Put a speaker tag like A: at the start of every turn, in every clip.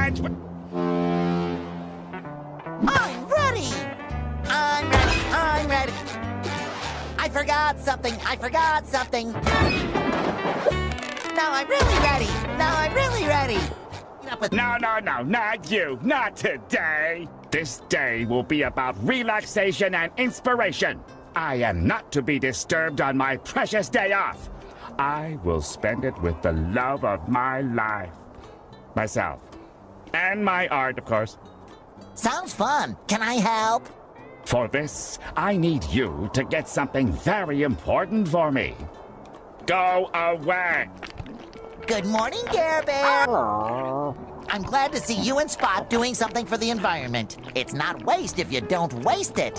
A: SpongeBob.
B: I'm ready! I'm ready! I'm ready! I forgot something! I forgot something! Now I'm really ready! Now I'm really ready!
A: No, not you. Not today. This day will be about relaxation and inspiration. I am not to be disturbed on my precious day off. I will spend it with the love of my life. Myself. And my art, of course.
B: Sounds fun. Can I help?
A: For this, I need you to get something very important for me. Go away.
B: Good morning, Care Bear. I'm glad to see you and Spot doing something for the environment. It's not waste if you don't waste it.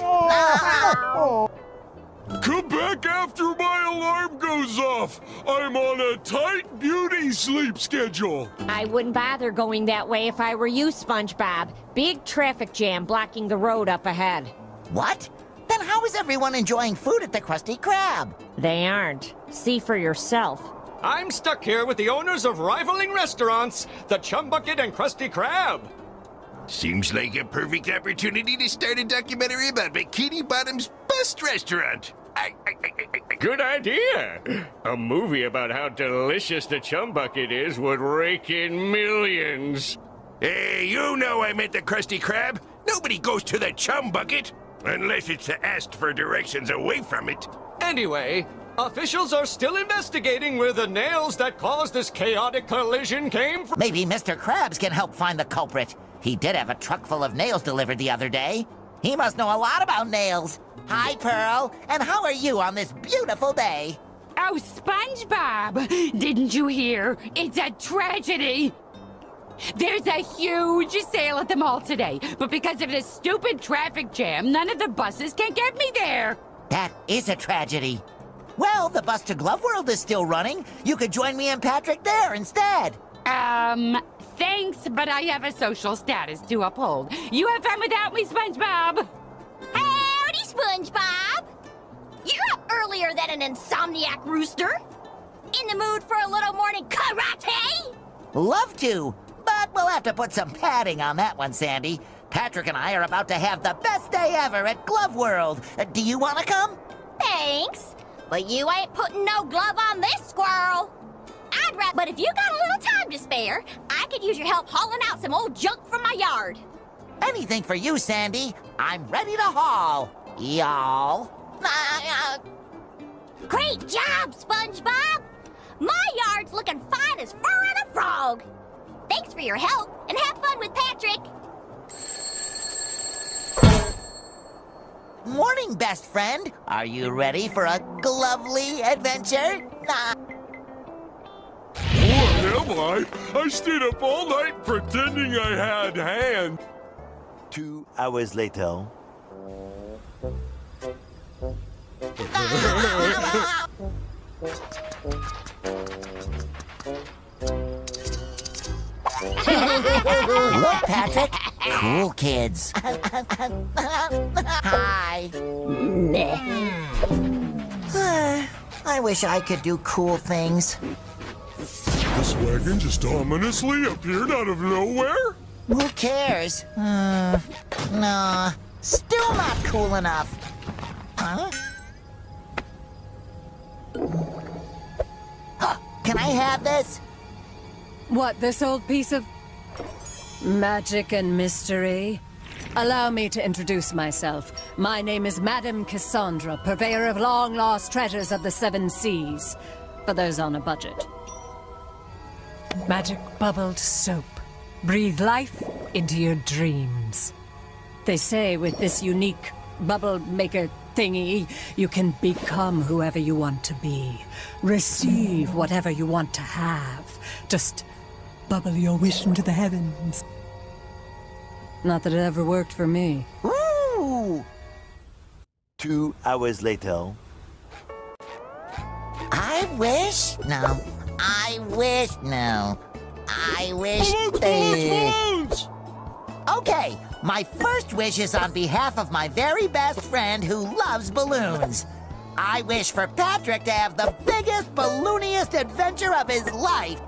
C: Come back after my alarm goes off. I'm on a tight beauty sleep schedule.
D: I wouldn't bother going that way if I were you, SpongeBob. Big traffic jam blocking the road up ahead.
B: What? Then how is everyone enjoying food at the Krusty Krab?
D: They aren't. See for yourself.
E: I'm stuck here with the owners of rivaling restaurants, the Chum Bucket and Krusty Krab.
F: Seems like a perfect opportunity to start a documentary about Bikini Bottom's best restaurant.
E: Good idea. A movie about how delicious the Chum Bucket is would rake in millions.
F: Hey, you know I meant the Krusty Krab. Nobody goes to the Chum Bucket unless it's asked for directions away from it.
E: Anyway, officials are still investigating where the nails that caused this chaotic collision came from.
B: Maybe Mr. Krabs can help find the culprit. He did have a truck full of nails delivered the other day. He must know a lot about nails. Hi, Pearl. And how are you on this beautiful day?
G: Oh, SpongeBob! Didn't you hear? It's a tragedy! There's a huge sale at the mall today, but because of this stupid traffic jam, none of the buses can get me there!
B: That is a tragedy. Well, the bus to Glove World is still running. You could join me and Patrick there instead.
G: Thanks, but I have a social status to uphold. You have fun without me, SpongeBob!
H: Howdy, SpongeBob! You're up earlier than an insomniac rooster. In the mood for a little morning karate?
B: Love to, but we'll have to put some padding on that one, Sandy. Patrick and I are about to have the best day ever at Glove World. Do you want to come?
H: Thanks, but you ain't putting no glove on this squirrel. But if you got a little time to spare, I could use your help hauling out some old junk from my yard.
B: Anything for you, Sandy. I'm ready to haul, y'all.
H: Great job, SpongeBob! My yard's looking fine as fur on a frog. Thanks for your help, and have fun with Patrick.
B: Morning, best friend. Are you ready for a glovely adventure?
C: What am I? I stayed up all night pretending I had hands.
I: 2 hours later.
B: Look, Patrick. Cool kids. Hi. I wish I could do cool things.
C: This wagon just ominously appeared out of nowhere?
B: Who cares? No. Still not cool enough. Huh? Can I have this?
J: What, this old piece of magic and mystery? Allow me to introduce myself. My name is Madame Kassandra, purveyor of long-lost treasures of the 7 seas. For those on a budget. Magic bubbled soap. Breathe life into your dreams. They say with this unique bubble maker thingy, you can become whoever you want to be. Receive whatever you want to have. Just bubble your wish into the heavens. Not that it ever worked for me.
B: Ooh!
I: 2 hours later.
B: I wish? No. I wish? No. I wish...
C: Balloons!
B: Okay, my first wish is on behalf of my very best friend who loves balloons. I wish for Patrick to have the biggest, ballooniest adventure of his life.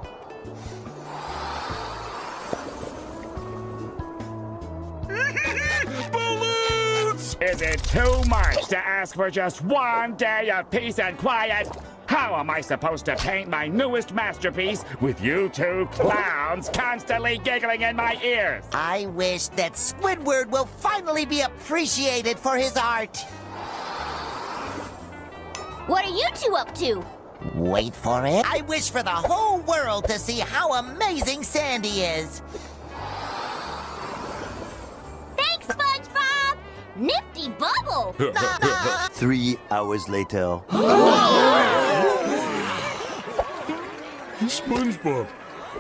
C: this!
A: Is it too much to ask for just one day of peace and quiet? How am I supposed to paint my newest masterpiece with you two clowns constantly giggling in my ears?
B: I wish that Squidward will finally be appreciated for his art.
H: What are you two up to?
B: Wait for it. I wish for the whole world to see how amazing Sandy is.
H: Thanks, SpongeBob! Nifty bubble!
I: 3 hours later.
C: SpongeBob,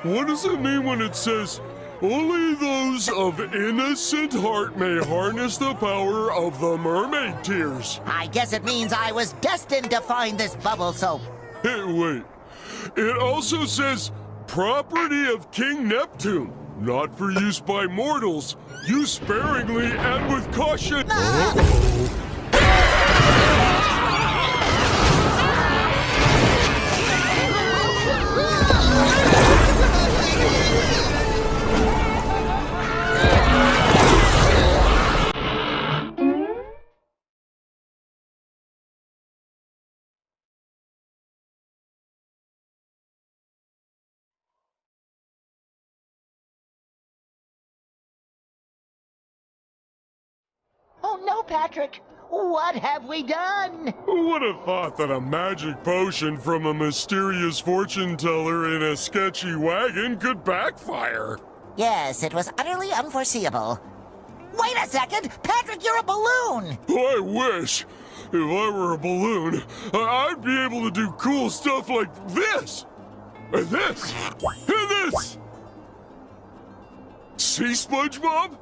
C: what does it mean when it says, only those of innocent heart may harness the power of the Mermaid Tears?
B: I guess it means I was destined to find this bubble soap.
C: Hey, wait. It also says, property of King Neptune, not for use by mortals. Use sparingly and with caution. Uh-oh.
B: Oh no, Patrick! What have we done?
C: Who would have thought that a magic potion from a mysterious fortune teller in a sketchy wagon could backfire?
B: Yes, it was utterly unforeseeable. Wait a second! Patrick, you're a balloon!
C: I wish. If I were a balloon, I'd be able to do cool stuff like this! And this! And this! See, SpongeBob?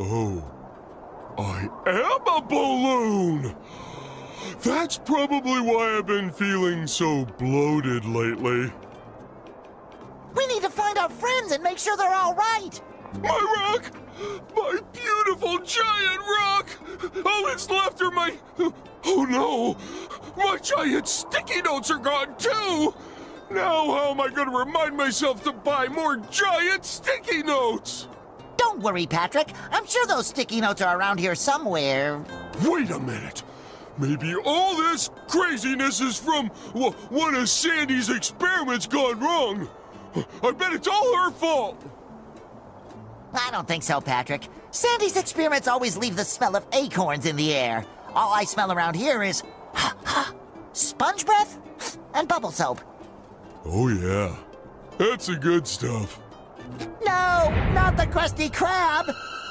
C: Oh. I am a balloon! That's probably why I've been feeling so bloated lately.
B: We need to find our friends and make sure they're all right!
C: My rock! My beautiful giant rock! All that's left are my... Oh no! My giant sticky notes are gone too! Now how am I going to remind myself to buy more giant sticky notes?
B: Don't worry, Patrick. I'm sure those sticky notes are around here somewhere.
C: Wait a minute. Maybe all this craziness is from one of Sandy's experiments gone wrong. I bet it's all her fault.
B: I don't think so, Patrick. Sandy's experiments always leave the smell of acorns in the air. All I smell around here is sponge breath and bubble soap.
C: Oh yeah, that's the good stuff.
B: No, not the Krusty Krab!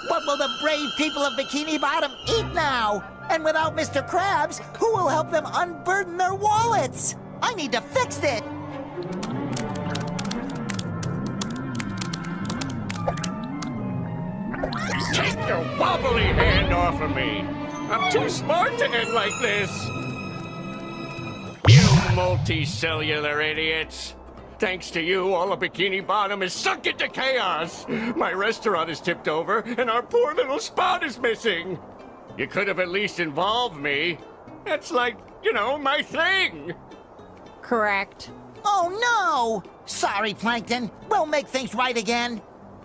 B: What will the brave people of Bikini Bottom eat now? And without Mr. Krabs, who will help them unburden their wallets? I need to fix it!
E: Take your wobbly hand off of me! I'm too smart to end like this! You multicellular idiots! Thanks to you, all of Bikini Bottom is sunk into chaos! My restaurant is tipped over, and our poor little spot is missing! You could have at least involved me. That's like, you know, my thing!
D: Correct.
B: Oh no! Sorry, Plankton. We'll make things right again.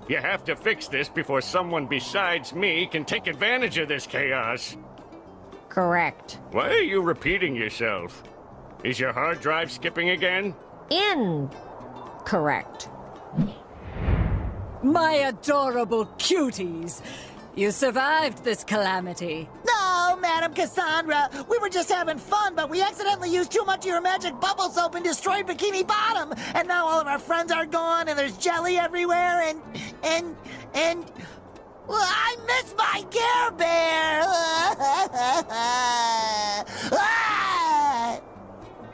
E: You have to fix this before someone besides me can take advantage of this chaos.
D: Correct.
E: Why are you repeating yourself? Is your hard drive skipping again?
D: Correct.
J: My adorable cuties! You survived this calamity.
B: No, Madame Kassandra! We were just having fun, but we accidentally used too much of your magic bubble soap and destroyed Bikini Bottom! And now all of our friends are gone, and there's jelly everywhere, and... Well, I miss my Care Bear!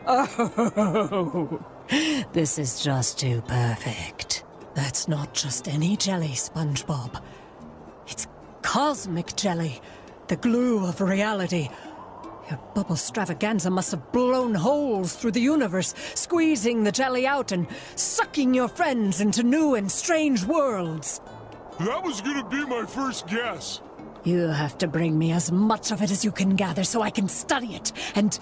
J: Oh, this is just too perfect. That's not just any jelly, SpongeBob. It's cosmic jelly, the glue of reality. Your bubble stravaganza must have blown holes through the universe, squeezing the jelly out and sucking your friends into new and strange worlds.
C: That was gonna be my first guess.
J: You have to bring me as much of it as you can gather so I can study it and,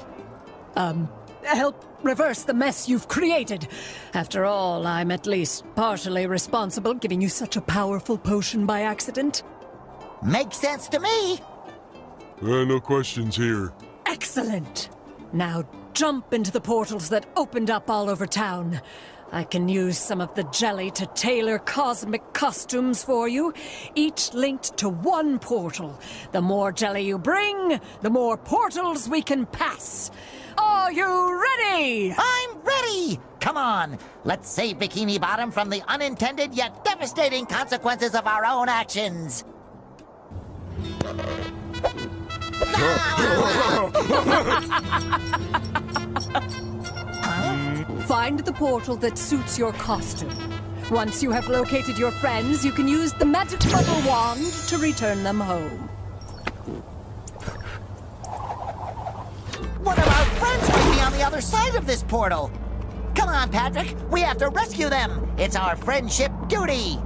J: help reverse the mess you've created. After all, I'm at least partially responsible, giving you such a powerful potion by accident.
B: Makes sense to me.
C: No questions here.
J: Excellent. Now jump into the portals that opened up all over town. I can use some of the jelly to tailor cosmic costumes for you, each linked to one portal. The more jelly you bring, the more portals we can pass. Are you ready?
B: I'm ready! Come on, let's save Bikini Bottom from the unintended yet devastating consequences of our own actions.
J: Find the portal that suits your costume. Once you have located your friends, you can use the magic bubble wand to return them home.
B: One of our friends might be on the other side of this portal. Come on, Patrick, we have to rescue them. It's our friendship duty.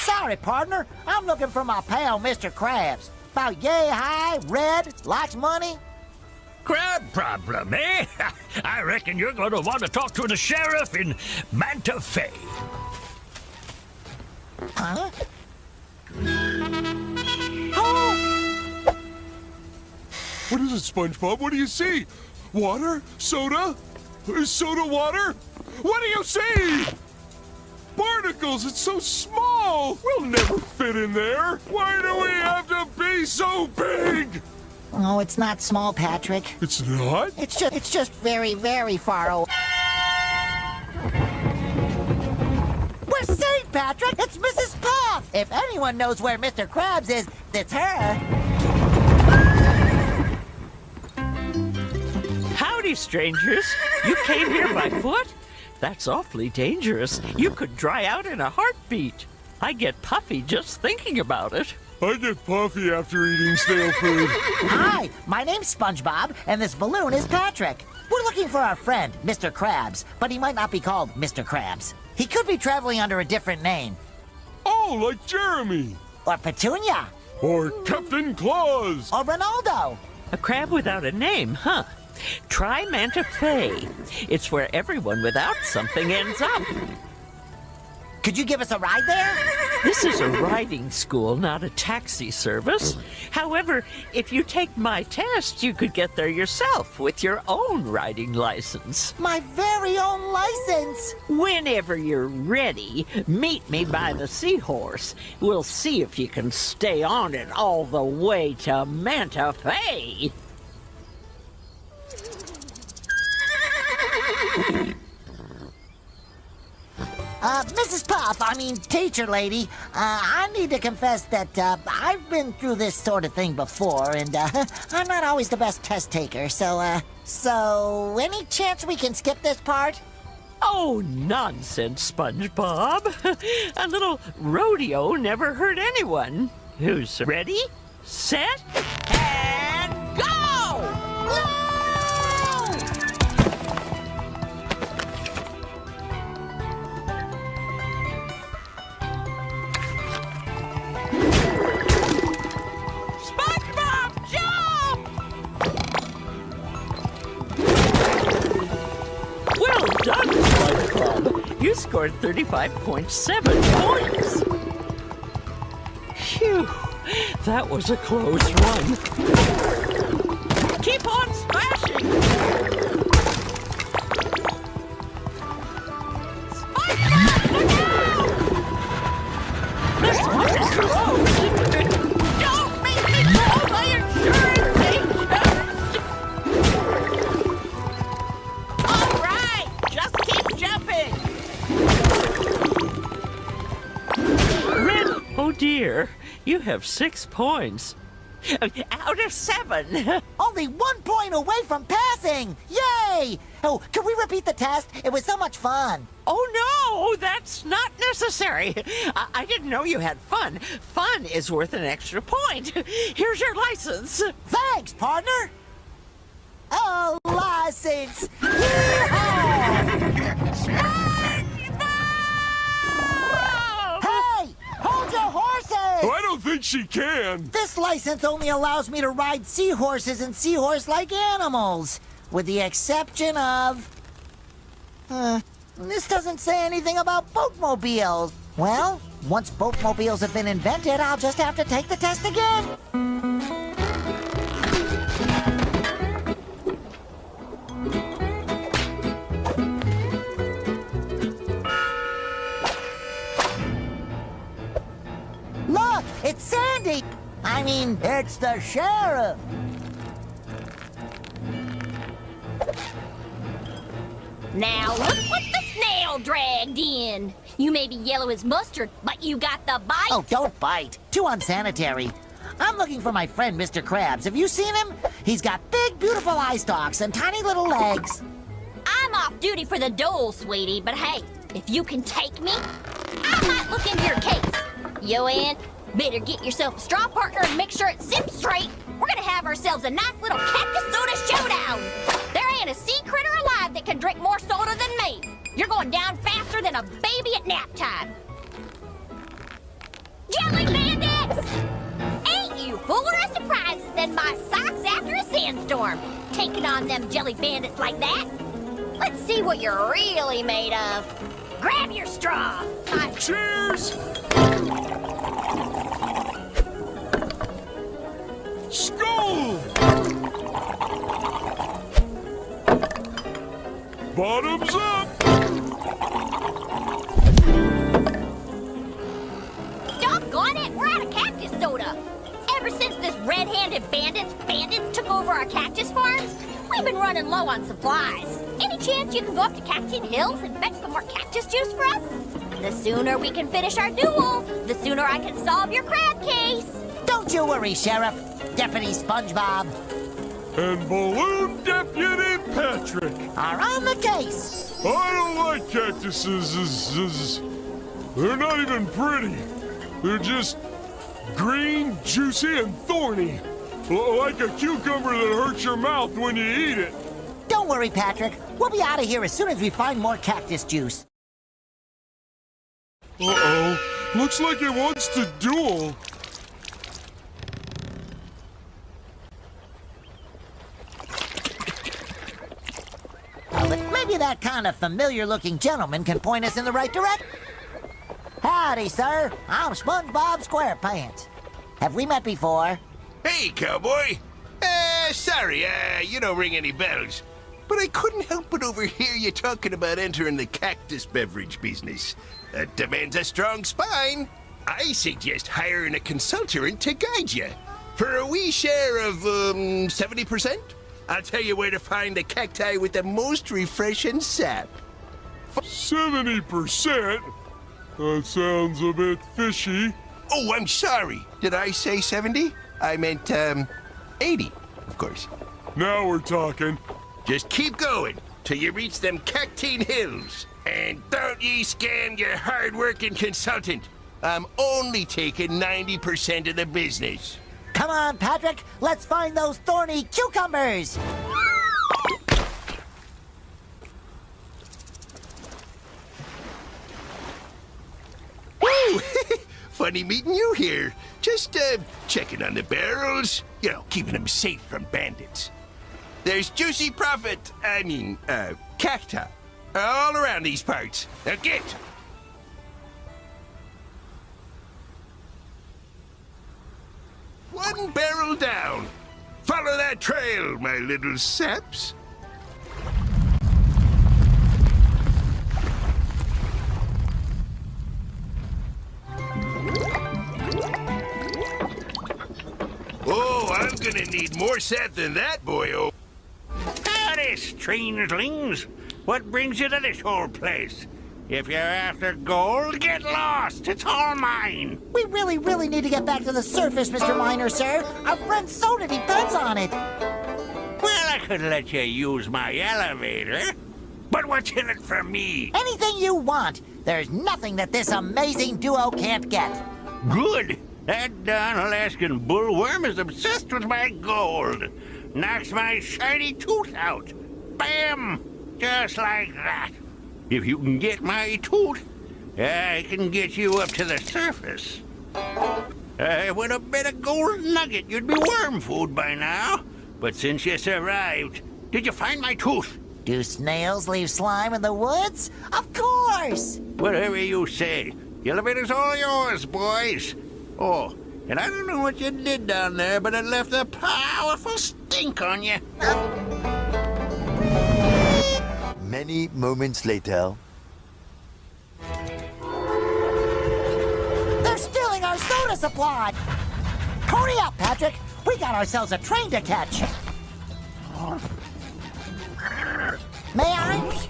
B: Sorry, partner. I'm looking for my pal, Mr. Krabs. About yay high, red, likes money.
K: Crab problem, eh? I reckon you're going to want to talk to the sheriff in Manta Fe.
B: Huh? Oh!
C: What is it, SpongeBob? What do you see? Water? Soda? Soda water? What do you see? Barnacles! It's so small! We'll never fit in there! Why do we have to be so big?
B: Oh, it's not small, Patrick.
C: It's not?
B: It's just very, very far away. We're safe, Patrick! It's Mrs. Puff! If anyone knows where Mr. Krabs is, it's her.
L: Howdy, strangers. You came here by foot? That's awfully dangerous. You could dry out in a heartbeat. I get puffy just thinking about it.
C: I get puffy after eating stale food.
B: Hi, my name's SpongeBob, and this balloon is Patrick. We're looking for our friend, Mr. Krabs, but he might not be called Mr. Krabs. He could be traveling under a different name.
C: Oh, like Jeremy.
B: Or Petunia.
C: Or Captain Claus.
B: Or Ronaldo.
L: A crab without a name, huh? Try Manta Fe. It's where everyone without something ends up.
B: Could you give us a ride there?
L: This is a riding school, not a taxi service. However, if you take my test, you could get there yourself with your own riding license.
B: My very own license!
L: Whenever you're ready, meet me by the seahorse. We'll see if you can stay on it all the way to Manta Fe.
B: Mrs. Puff, teacher lady, I need to confess that, I've been through this sort of thing before, and, I'm not always the best test taker, so any chance we can skip this part?
L: Oh, nonsense, SpongeBob. A little rodeo never hurt anyone. Who's ready, set, and go!
B: No!
L: Well done, SpongeBob. You scored 35.7 points. Phew, that was a close run. Keep on smashing. SpongeBob, look out! This one is close. Don't make me call my insurance agent. Oh dear, you have 6 points. Out of 7.
B: Only 1 point away from passing! Yay! Oh, can we repeat the test? It was so much fun.
L: Oh, no, that's not necessary. I didn't know you had fun. Fun is worth an extra point. Here's your license.
B: Thanks, partner. Oh, license! Hey! Hold your horses!
C: I don't think she can.
B: This license only allows me to ride seahorses and seahorse-like animals, with the exception of... this doesn't say anything about boatmobiles. Well, once boatmobiles have been invented, I'll just have to take the test again. Look, it's Sandy. I mean, it's the sheriff.
H: Now look what the snail dragged in. You may be yellow as mustard, but you got the bite.
B: Oh, don't bite. Too unsanitary. I'm looking for my friend, Mr. Krabs. Have you seen him? He's got big, beautiful eye stalks and tiny little legs.
H: I'm off duty for the dole, sweetie, but hey, if you can take me, I might look into your case. Yo, Ann, better get yourself a straw partner and make sure it sips straight. We're gonna have ourselves a nice little cactus soda showdown. There ain't a sea critter alive that can drink more soda than me. You're going down faster than a baby at nap time. Jelly bandits! Ain't you fuller of surprises than my socks after a sandstorm? Taking on them jelly bandits like that? Let's see what you're really made of. Grab your straw.
C: Cheers! Skull! Bottoms up!
H: Doggone it, we're out of cactus soda. Ever since this red-handed bandits took over our cactus farms, we've been running low on supplies. Any chance you can go up to Cactus Hills and fetch some more cactus juice for us? The sooner we can finish our duel, the sooner I can solve your crab case.
B: Don't you worry, Sheriff. Deputy SpongeBob
C: And Balloon Deputy Patrick
B: are on the case.
C: I don't like cactuses. They're not even pretty. They're just green, juicy, and thorny. Like a cucumber that hurts your mouth when you eat it.
B: Don't worry, Patrick. We'll be out of here as soon as we find more cactus juice.
C: Uh-oh. Looks like it wants to duel.
B: Well, maybe that kind of familiar-looking gentleman can point us in the right direction. Howdy, sir. I'm SpongeBob SquarePants. Have we met before?
F: Hey, cowboy. Sorry, you don't ring any bells. But I couldn't help but overhear you talking about entering the cactus beverage business. That demands a strong spine. I suggest hiring a consultant to guide you. For a wee share of, 70%, I'll tell you where to find the cacti with the most refreshing sap.
C: 70%? That sounds a bit fishy.
F: Oh, I'm sorry. Did I say 70? I meant, 80, of course.
C: Now we're talking.
F: Just keep going till you reach them Cactine Hills. And don't ye scam your hard-working consultant. I'm only taking 90% of the business.
B: Come on, Patrick. Let's find those thorny cucumbers.
F: Woo! Funny meeting you here. Just, checking on the barrels. You know, keeping them safe from bandits. There's juicy cacti, all around these parts. Now get! One barrel down. Follow that trail, my little saps. Oh, I'm gonna need more sap than that, boyo.
K: Howdy, strangelings. What brings you to this whole place?
F: If you're after gold, get lost. It's all mine.
B: We really need to get back to the surface, Mr. Miner, sir. Our friend's soda depends on it.
F: Well, I could let you use my elevator. But what's in it for me?
B: Anything you want. There's nothing that this amazing duo can't get.
F: Good. That darn Alaskan bullworm is obsessed with my gold. Knocks my shiny tooth out. Bam! Just like that. If you can get my tooth, I can get you up to the surface. I would have been a gold nugget. You'd be worm food by now. But since you survived, did you find my tooth?
B: Do snails leave slime in the woods? Of course!
F: Whatever you say. The elevator's all yours, boys. Oh, and I don't know what you did down there, but it left a powerful stink on you.
I: Many moments later.
B: They're stealing our soda supply! Hurry up, Patrick! We got ourselves a train to catch! May I?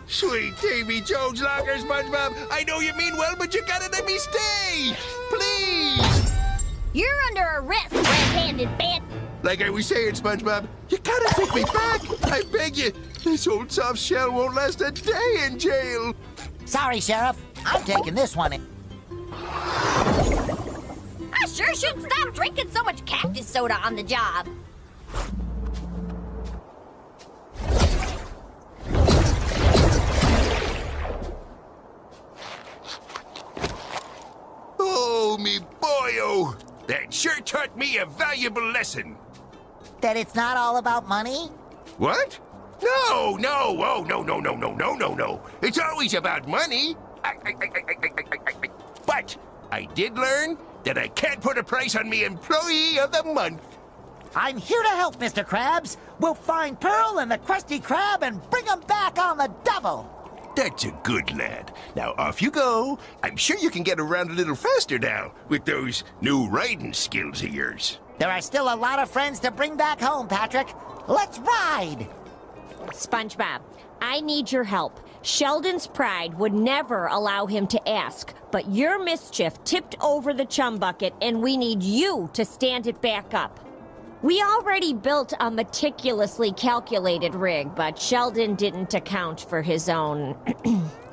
F: Sweet Davy Jones locker, SpongeBob. I know you mean well, but you gotta let me stay. Please.
H: You're under arrest, red-handed bandit.
F: Like I was saying, SpongeBob, you gotta take me back. I beg you. This old soft shell won't last a day in jail.
B: Sorry, Sheriff. I'm taking this one in.
H: I sure shouldn't stop drinking so much cactus soda on the job.
F: Oh, me boyo. That sure taught me a valuable lesson.
B: That it's not all about money?
F: What? No. Oh, no. It's always about money. But I did learn that I can't put a price on me Employee of the Month.
B: I'm here to help, Mr. Krabs. We'll find Pearl and the Krusty Krab and bring them back on the double.
F: That's a good lad. Now off you go. I'm sure you can get around a little faster now with those new riding skills of yours.
B: There are still a lot of friends to bring back home, Patrick. Let's ride!
D: SpongeBob, I need your help. Sheldon's pride would never allow him to ask, but your mischief tipped over the chum bucket, and we need you to stand it back up. We already built a meticulously calculated rig, but Sheldon didn't account for his own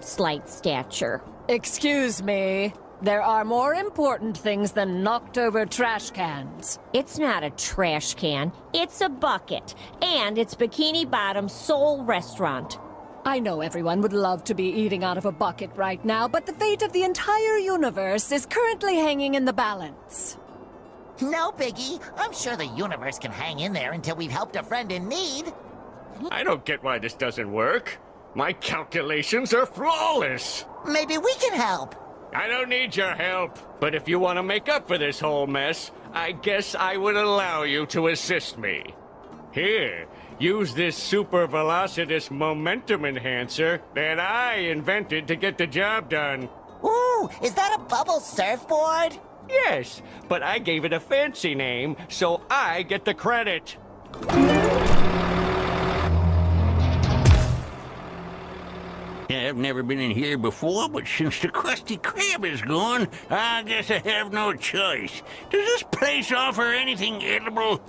D: slight stature.
J: Excuse me. There are more important things than knocked-over trash cans.
D: It's not a trash can. It's a bucket. And it's Bikini Bottom's sole restaurant.
J: I know everyone would love to be eating out of a bucket right now, but the fate of the entire universe is currently hanging in the balance.
B: No, Biggie. I'm sure the universe can hang in there until we've helped a friend in need.
E: I don't get why this doesn't work. My calculations are flawless.
B: Maybe we can help.
E: I don't need your help. But if you want to make up for this whole mess, I guess I would allow you to assist me. Here, use this super velocitous momentum enhancer that I invented to get the job done.
B: Ooh, is that a bubble surfboard?
E: Yes, but I gave it a fancy name, so I get the credit.
F: I've never been in here before, but since the Krusty Krab is gone, I guess I have no choice. Does this place offer anything edible?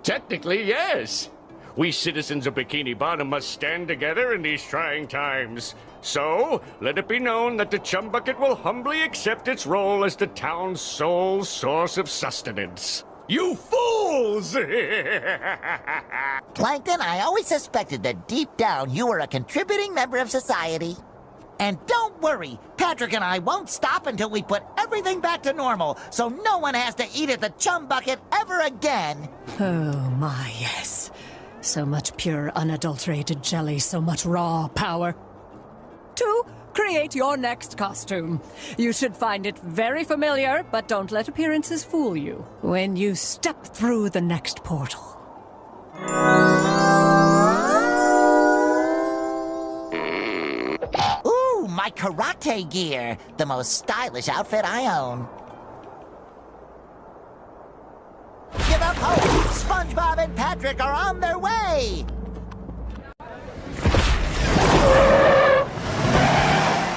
E: Technically, yes. We citizens of Bikini Bottom must stand together in these trying times. So, let it be known that the Chum Bucket will humbly accept its role as the town's sole source of sustenance. You fools!
B: Plankton, I always suspected that deep down you were a contributing member of society. And don't worry, Patrick and I won't stop until we put everything back to normal, so no one has to eat at the Chum Bucket ever again.
J: Oh my, yes. So much pure, unadulterated jelly, so much raw power. To create your next costume. You should find it very familiar, but don't let appearances fool you when you step through the next portal.
B: Ooh, my karate gear. The most stylish outfit I own. Give of hope! SpongeBob and Patrick are on their way!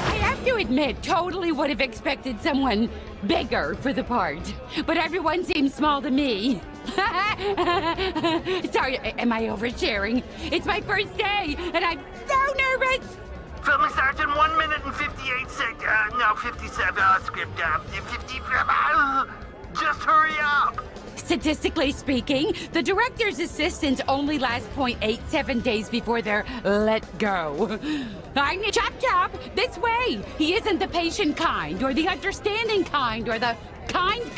G: I have to admit, totally would have expected someone bigger for the part. But everyone seems small to me. Sorry, am I oversharing? It's my first day, and I'm so nervous!
M: Filming starts in 1 minute and 58 seconds. No, 57. Script 50. Just hurry up.
G: Statistically speaking, the director's assistants only last 0.87 days before they're let go. I need Chop, this way! He isn't the patient kind, or the understanding kind, or the kind.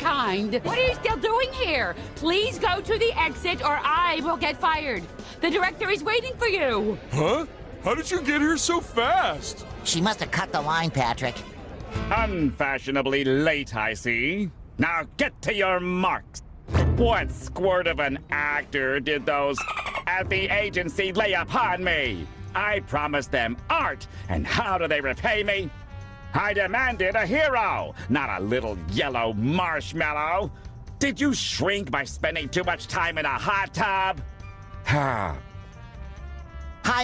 G: What are you still doing here? Please go to the exit, or I will get fired. The director is waiting for you.
C: Huh? How did you get here so fast?
B: She must have cut the line, Patrick.
A: Unfashionably late, I see. Now get to your marks. What squirt of an actor did those at the agency lay upon me? I promised them art, and how do they repay me? I demanded a hero, not a little yellow marshmallow. Did you shrink by spending too much time in a hot tub?
B: Hi,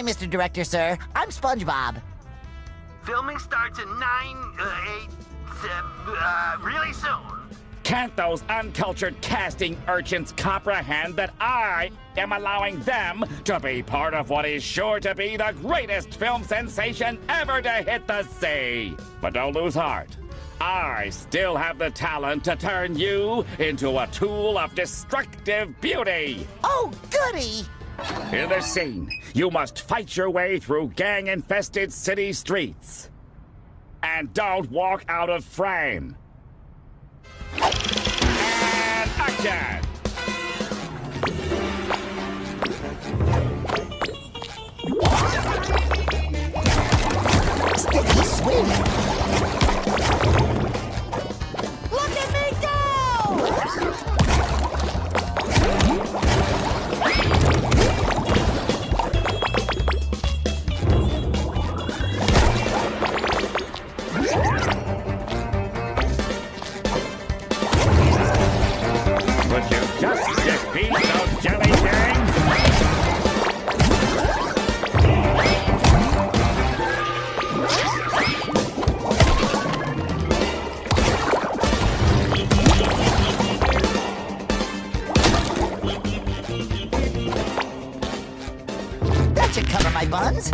B: Mr. Director, sir. I'm SpongeBob.
M: Filming starts in 9, 8, 7, really soon.
A: Can't those uncultured casting urchins comprehend that I am allowing them to be part of what is sure to be the greatest film sensation ever to hit the sea? But don't lose heart. I still have the talent to turn you into a tool of destructive beauty.
B: Oh, goody!
A: In this scene, you must fight your way through gang-infested city streets. And don't walk out of frame. And action!
B: Sticky sweet! Look at me go!
A: Would you just defeat those jelly gangs?
B: That should cover my buns.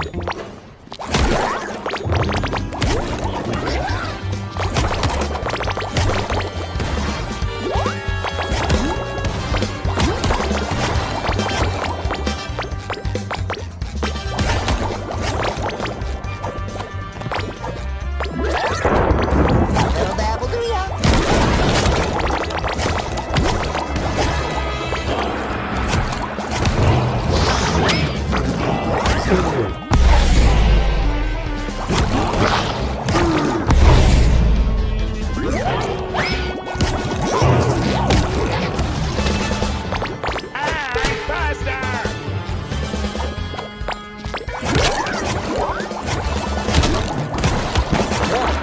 B: Little dab will do ya.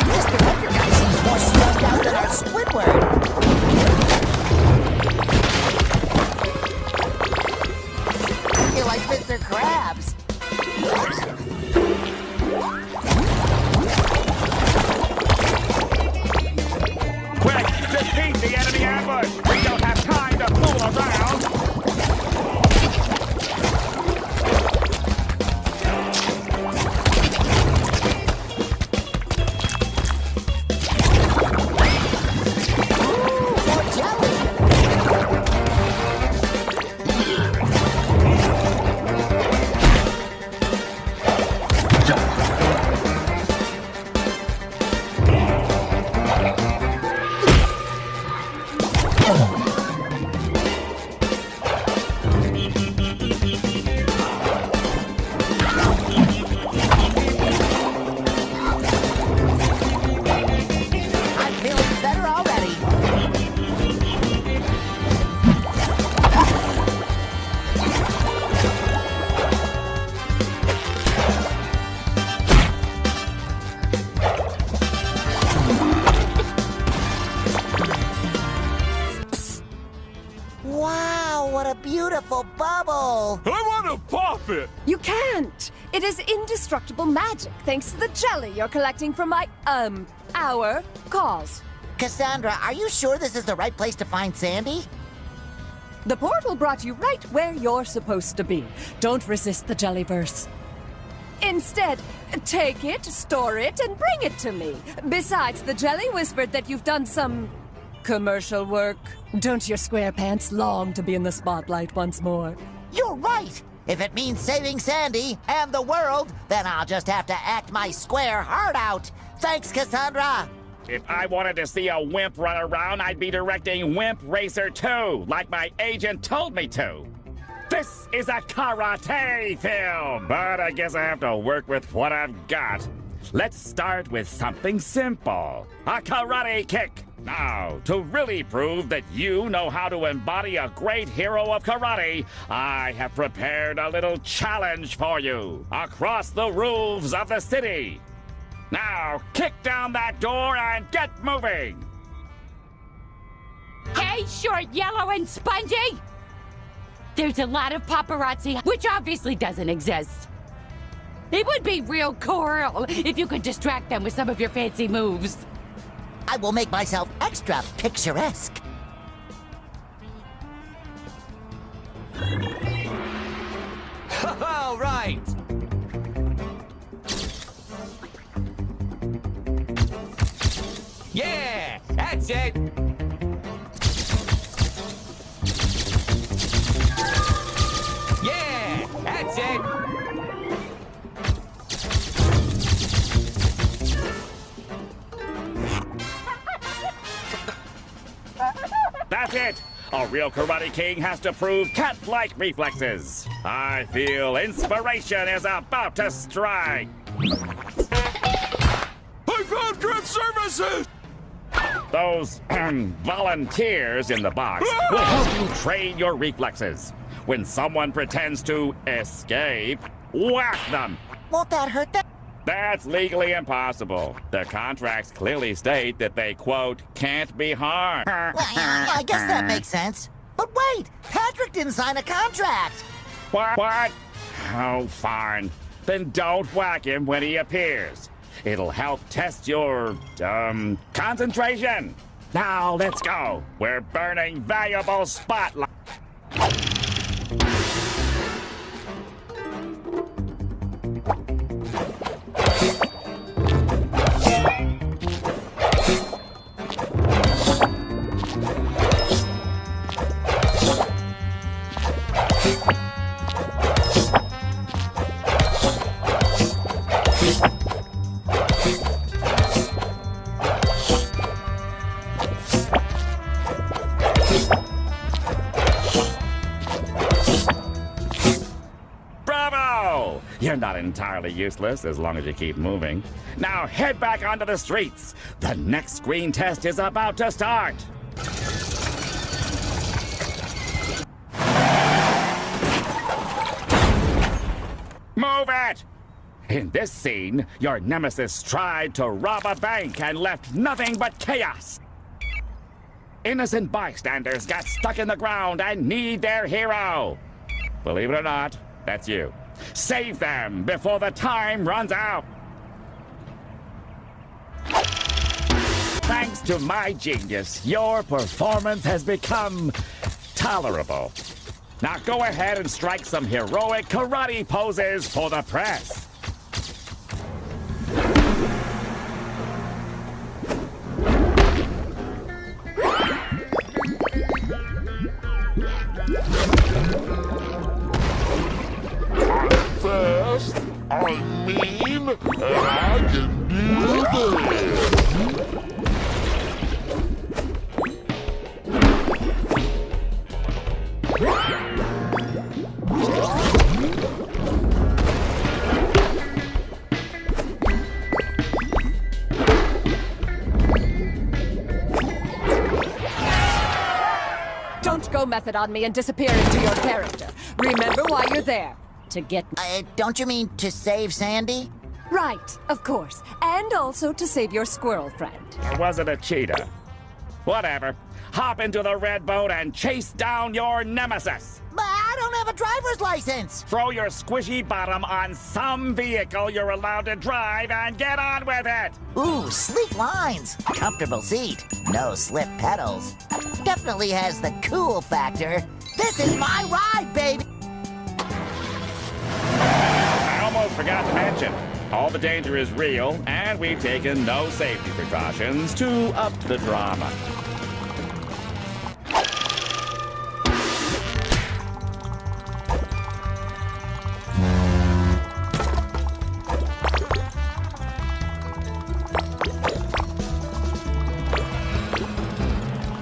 B: This director guy seems more stressed out than our Squidward. I feel like Mr. Krabs.
A: Quick, defeat the enemy ambush! We don't have time to fool around!
B: More jelly. beautiful bubble.
C: I want to pop it.
J: You can't! It is indestructible magic, thanks to the jelly you're collecting from our cause.
B: Cassandra, are you sure this is the right place to find Sandy?
J: The portal brought you right where you're supposed to be. Don't resist the Jellyverse. Instead, take it, store it, and bring it to me. Besides, the jelly whispered that you've done some commercial work. Don't your SquarePants long to be in the spotlight once more?
B: You're right. If it means saving Sandy and the world, then I'll just have to act my square heart out. Thanks, Cassandra.
A: If I wanted to see a wimp run around, I'd be directing Wimp Racer 2, like my agent told me to. This is a karate film, but I guess I have to work with what I've got. Let's start with something simple, a karate kick. Now, to really prove that you know how to embody a great hero of karate, I have prepared a little challenge for you across the roofs of the city. Now, kick down that door and get moving!
G: Hey, short, yellow, and spongy! There's a lot of paparazzi, which obviously doesn't exist. It would be real cool if you could distract them with some of your fancy moves.
B: I will make myself extra picturesque.
N: All right. Yeah, that's it. Yeah, that's it.
A: That's it! A real Karate King has to prove cat-like reflexes. I feel inspiration is about to strike.
C: I found good services.
A: Those volunteers in the box will help you train your reflexes. When someone pretends to escape, whack them.
B: Won't that hurt them?
A: That's legally impossible. The contracts clearly state that they, quote, can't be harmed.
B: Well, yeah, I guess that makes sense. But wait, Patrick didn't sign a contract.
A: What? Oh, fine. Then don't whack him when he appears. It'll help test your, concentration. Now, let's go. We're burning valuable spotlight. You're not entirely useless as long as you keep moving. Now head back onto the streets. The next screen test is about to start. Move it! In this scene, your nemesis tried to rob a bank and left nothing but chaos. Innocent bystanders got stuck in the ground and need their hero. Believe it or not, that's you. Save them before the time runs out. Thanks to my genius, your performance has become tolerable. Now go ahead and strike some heroic karate poses for the press.
C: Fast, I mean, and I can do this.
J: Don't go method on me and disappear into your character. Remember why you're there. To get...
B: don't you mean to save Sandy?
J: Right, of course. And also to save your squirrel friend.
A: Or was it a cheetah? Whatever. Hop into the red boat and chase down your nemesis.
B: But I don't have a driver's license.
A: Throw your squishy bottom on some vehicle you're allowed to drive and get on with it!
B: Ooh, sleek lines. Comfortable seat. No slip pedals. Definitely has the cool factor. This is my ride, baby!
A: I almost forgot to mention, all the danger is real, and we've taken no safety precautions to up the drama.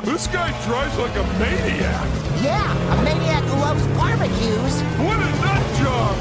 C: This guy drives like a maniac.
B: Yeah, a maniac who loves barbecues.
C: What a nut job!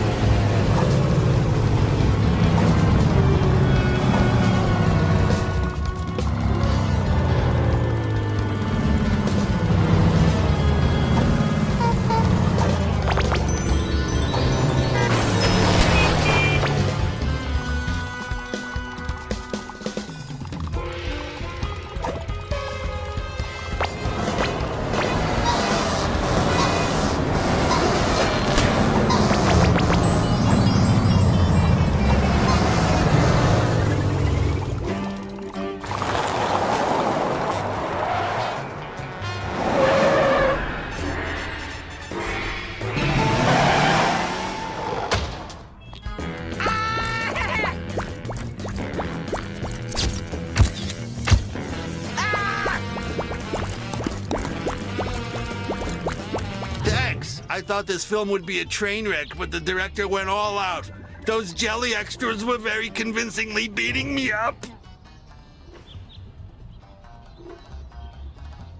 F: I thought this film would be a train wreck, but the director went all out. Those jelly extras were very convincingly beating me up.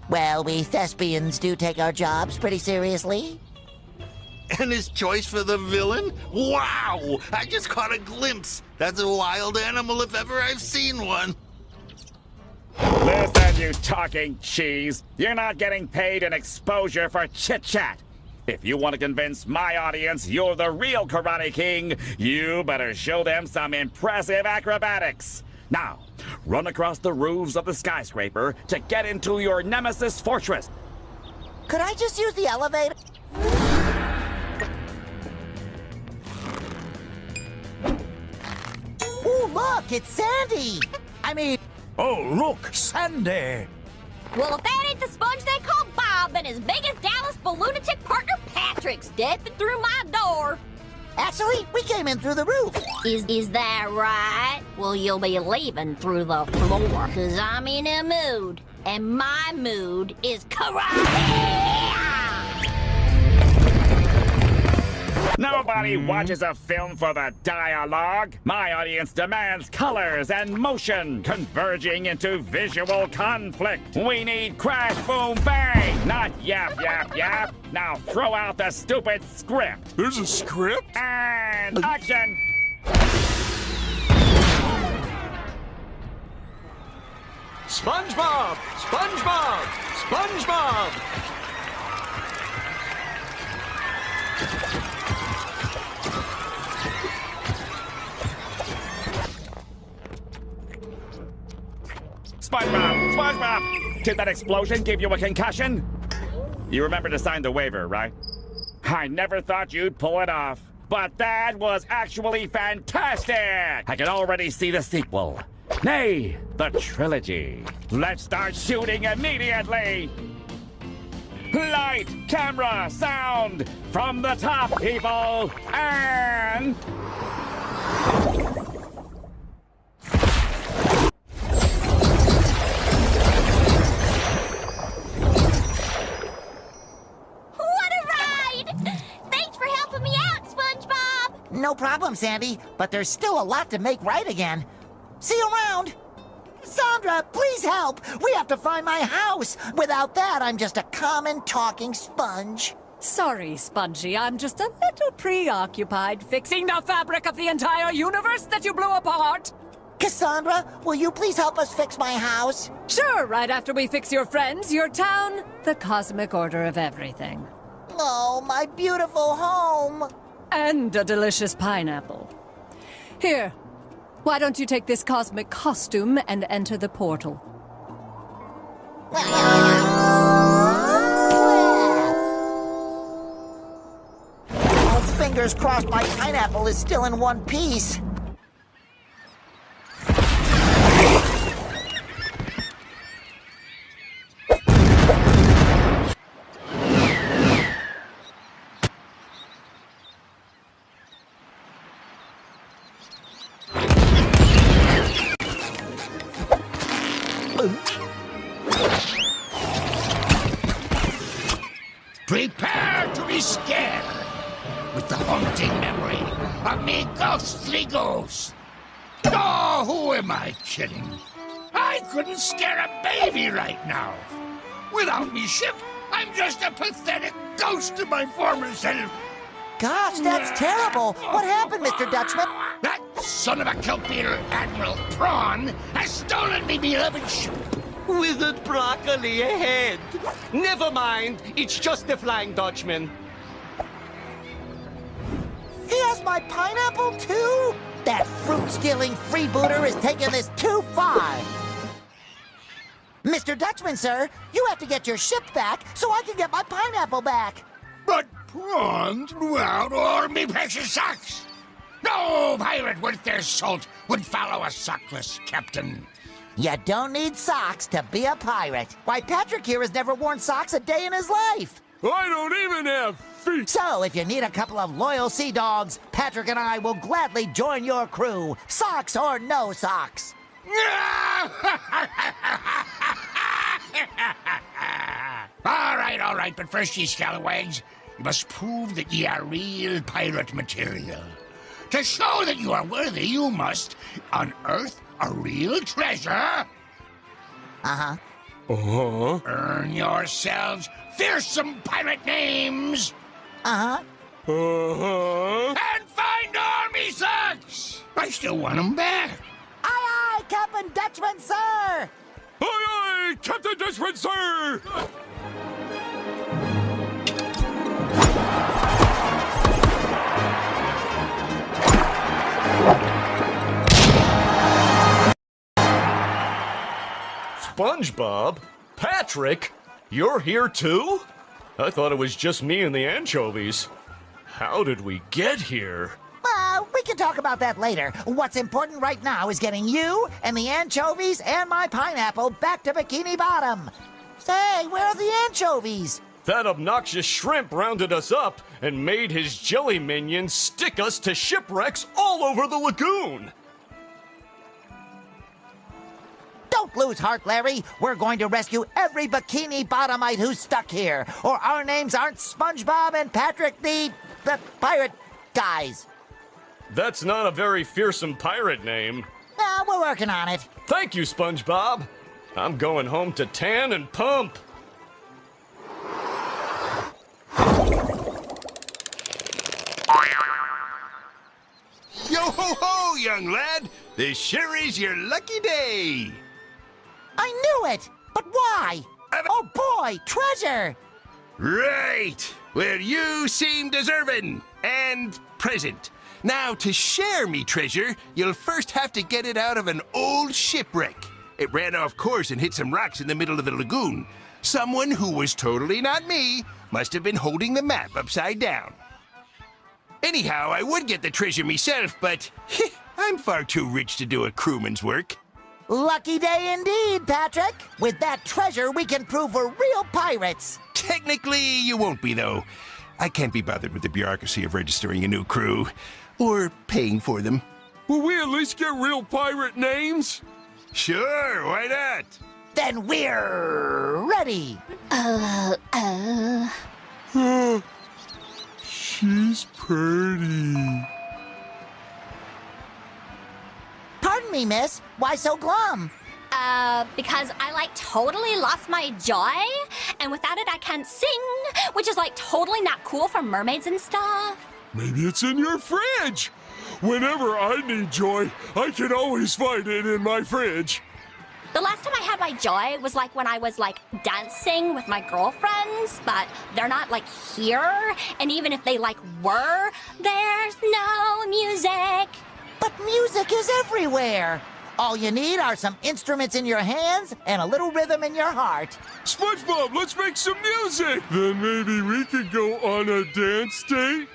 B: Well, we thespians do take our jobs pretty seriously.
F: And his choice for the villain? Wow! I just caught a glimpse. That's a wild animal if ever I've seen one.
A: Listen, you talking cheese. You're not getting paid an exposure for chit-chat. If you want to convince my audience you're the real Karate King, you better show them some impressive acrobatics. Now, run across the roofs of the skyscraper to get into your nemesis fortress.
B: Could I just use the elevator? Ooh, look, it's Sandy!
K: Oh, look, Sandy!
H: Well, if that ain't the sponge they call Bob and his biggest Dallas lunatic partner Patrick stepping through my door.
B: Actually, we came in through the roof.
H: Is that right? Well, you'll be leaving through the floor, 'cause I'm in a mood, and my mood is karate!
A: Nobody watches a film for the dialogue. My audience demands colors and motion converging into visual conflict. We need crash, boom, bang, not yap, yap, yap. Now throw out the stupid script.
C: There's a script?
A: And action!
E: SpongeBob! SpongeBob! SpongeBob!
A: SpongeBob! SpongeBob! Did that explosion give you a concussion? You remember to sign the waiver, right? I never thought you'd pull it off, but that was actually fantastic! I can already see the sequel. Nay, the trilogy. Let's start shooting immediately! Light, camera, sound! From the top, people! And...
B: No problem, Sandy, but there's still a lot to make right again. See you around. Sandra, please help. We have to find my house. Without that, I'm just a common talking sponge.
J: Sorry, Spongy, I'm just a little preoccupied fixing the fabric of the entire universe that you blew apart.
B: Cassandra, will you please help us fix my house?
J: Sure, right after we fix your friends, your town, the cosmic order of everything.
B: Oh, my beautiful home.
J: And a delicious pineapple. Here, why don't you take this cosmic costume and enter the portal?
B: Fingers crossed my pineapple is still in one piece.
O: Prepare to be scared with the haunting memory of me ghostly ghost. Oh, who am I kidding? I couldn't scare a baby right now. Without me ship, I'm just a pathetic ghost of my former self.
B: Gosh, that's terrible. What happened, Mr. Dutchman?
O: That son of a kelpie Admiral Prawn has stolen me beloved ship.
E: Withered broccoli ahead. Never mind, it's just the Flying Dutchman.
B: He has my pineapple, too? That fruit-stealing freebooter is taking this too far. Mr. Dutchman, sir, you have to get your ship back so I can get my pineapple back.
O: But prawns out or me precious socks. No pirate worth their salt would follow a sockless captain.
B: You don't need socks to be a pirate. Why, Patrick here has never worn socks a day in his life.
C: I don't even have feet.
B: So, if you need a couple of loyal sea dogs, Patrick and I will gladly join your crew. Socks or no socks.
O: All right, but first, ye scalawags, you must prove that ye are real pirate material. To show that you are worthy, you must unearth a real treasure.
B: Uh-huh.
C: Uh-huh.
O: Earn yourselves fearsome pirate names.
B: Uh-huh.
C: Uh-huh.
O: And find army socks. I still want them back.
B: Aye, aye, Captain Dutchman, sir!
C: Aye, aye, Captain Dutchman, sir!
E: SpongeBob? Patrick? You're here too? I thought it was just me and the anchovies. How did we get here?
B: We can talk about that later. What's important right now is getting you and the anchovies and my pineapple back to Bikini Bottom. Say, where are the anchovies?
E: That obnoxious shrimp rounded us up and made his jelly minions stick us to shipwrecks all over the lagoon.
B: Don't lose heart, Larry. We're going to rescue every Bikini Bottomite who's stuck here, or our names aren't SpongeBob and Patrick, the pirate guys.
E: That's not a very fearsome pirate name.
B: No, we're working on it.
E: Thank you, SpongeBob. I'm going home to tan and pump.
F: Yo-ho-ho, young lad! This sure is your lucky day!
B: I knew it! But why? Oh boy, treasure!
F: Right! Well, you seem deserving and present. Now, to share me treasure, you'll first have to get it out of an old shipwreck. It ran off course and hit some rocks in the middle of the lagoon. Someone who was totally not me must have been holding the map upside down. Anyhow, I would get the treasure myself, but I'm far too rich to do a crewman's work.
B: Lucky day indeed, Patrick. With that treasure, we can prove we're real pirates.
F: Technically, you won't be, though. I can't be bothered with the bureaucracy of registering a new crew. Or paying for them.
C: Will we at least get real pirate names?
F: Sure, why not?
B: Then we're ready.
C: She's pretty.
B: Pardon me, miss. Why so glum?
H: Because I, totally lost my joy, and without it I can't sing, which is, totally not cool for mermaids and stuff.
C: Maybe it's in your fridge. Whenever I need joy, I can always find it in my fridge.
H: The last time I had my joy was, when I was, dancing with my girlfriends, but they're not, here, and even if they, were, there's no music.
B: But music is everywhere. All you need are some instruments in your hands and a little rhythm in your heart.
C: SpongeBob, let's make some music! Then maybe we could go on a dance date?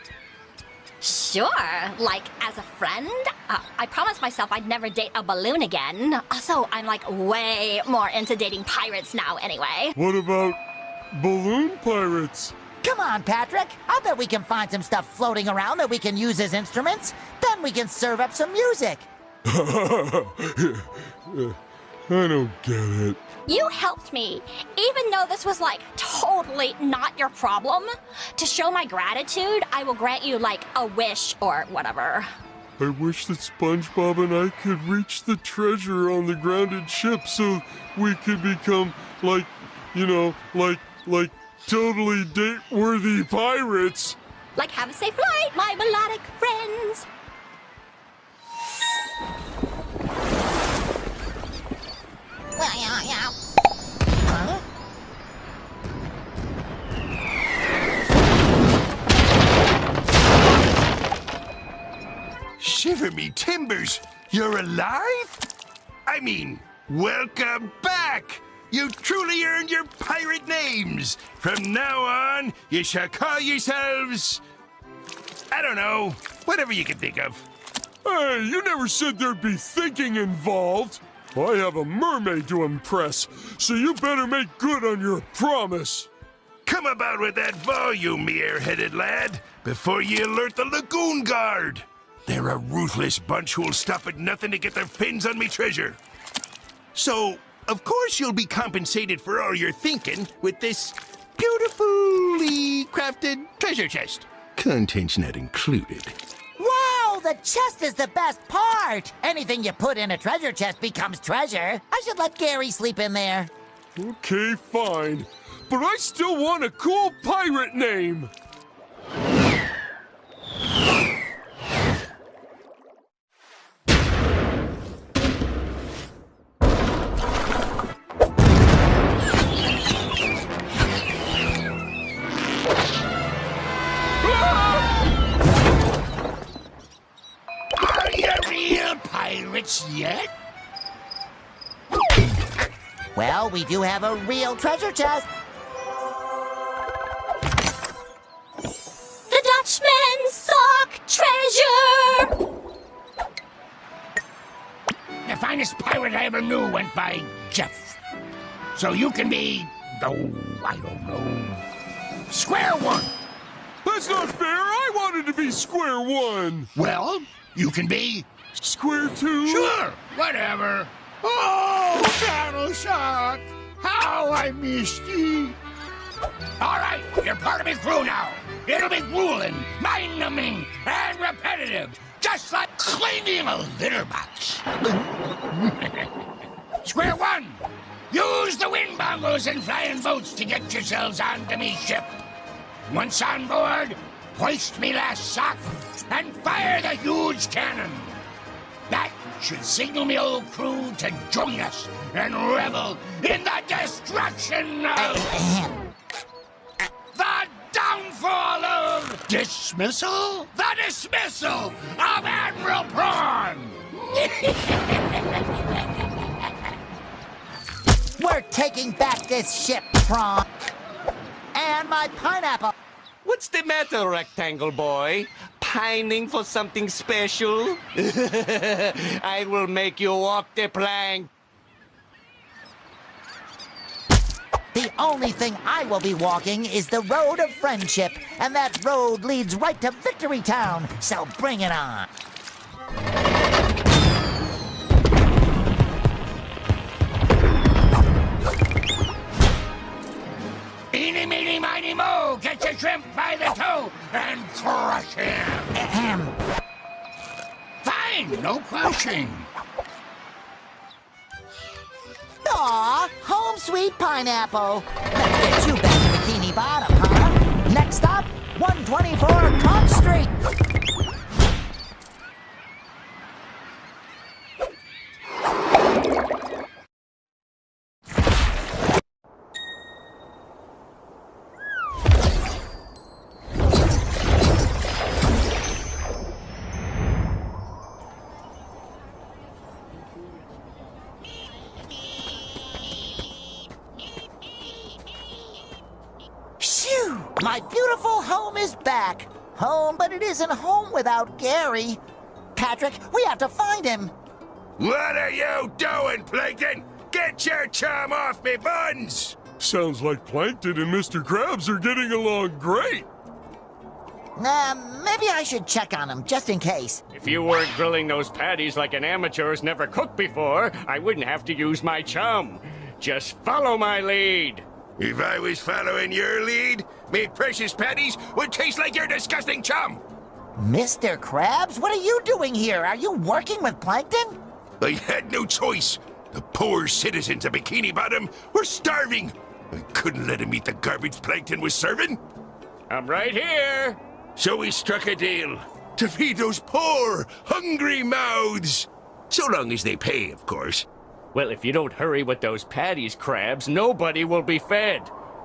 H: Sure, like as a friend. I promised myself I'd never date a balloon again. Also, I'm like way more into dating pirates now anyway.
C: What about balloon pirates?
B: Come on, Patrick. I'll bet we can find some stuff floating around that we can use as instruments. Then we can serve up some music.
C: I don't get it.
H: You helped me, even though this was like totally not your problem. To show my gratitude, I will grant you like a wish or whatever.
C: I wish that SpongeBob and I could reach the treasure on the grounded ship so we could become like, you know, like totally date-worthy pirates.
H: Like have a safe flight, my melodic friends.
B: Huh?
F: Shiver me timbers! You're alive? I mean, welcome back! You truly earned your pirate names! From now on, you shall call yourselves... I don't know, whatever you can think of.
C: Hey, you never said there'd be thinking involved. I have a mermaid to impress, so you better make good on your promise.
F: Come about with that volume, me airheaded lad, before you alert the Lagoon Guard. They're a ruthless bunch who'll stop at nothing to get their fins on me treasure. So, of course you'll be compensated for all your thinking with this beautifully crafted treasure chest. Contents not included.
B: Wow, the chest is the best part! Anything you put in a treasure chest becomes treasure. I should let Gary sleep in there.
C: Okay, fine. But I still want a cool pirate name!
O: Are you real pirates yet?
B: Well, we do have a real treasure chest.
H: The Dutchman sock treasure!
O: The finest pirate I ever knew went by Jeff. So you can be, oh, I don't know, Square One.
C: That's not fair! I wanted to be Square One!
O: Well, you can be
C: Square Two?
O: Sure, whatever. Oh, Battle Shark! How I missed you! All right, you're part of my crew now. It'll be grueling, mind-numbing, and repetitive, just like cleaning a litter box. Square One, use the wind bongos and flying boats to get yourselves onto me ship. Once on board, hoist me last sock and fire the huge cannon. That should signal me old crew to join us and revel in the destruction of... the downfall of... Dismissal? The dismissal of Admiral Prawn!
B: We're taking back this ship, Prawn. And my pineapple.
N: What's the matter, Rectangle Boy? Pining for something special? I will make you walk the plank.
B: The only thing I will be walking is the road of friendship, and that road leads right to Victory Town, so bring it on.
O: Eeny, meeny, miny, moe, catch a shrimp by the toe and crush him.
B: Ahem.
O: Fine, no crushing.
B: Aw, home sweet pineapple. Let's get you back to Bikini Bottom, huh? Next stop, 124 Conch Street. My beautiful home is back. home, but it isn't home without Gary. Patrick, we have to find him.
F: What are you doing, Plankton? Get your chum off me buns!
C: Sounds like Plankton and Mr. Krabs are getting along great.
B: Maybe I should check on him, just in case.
E: If you weren't grilling those patties like an amateur who's never cooked before, I wouldn't have to use my chum. Just follow my lead.
F: If I was following your lead, me precious patties would taste like your disgusting chum.
B: Mr. Krabs, what are you doing here? Are you working with Plankton?
F: I had no choice. The poor citizens of Bikini Bottom were starving. I couldn't let them eat the garbage Plankton was serving.
E: I'm right here.
F: So we struck a deal to feed those poor, hungry mouths. So long as they pay, of course.
E: Well, if you don't hurry with those patties, Krabs, nobody will be fed.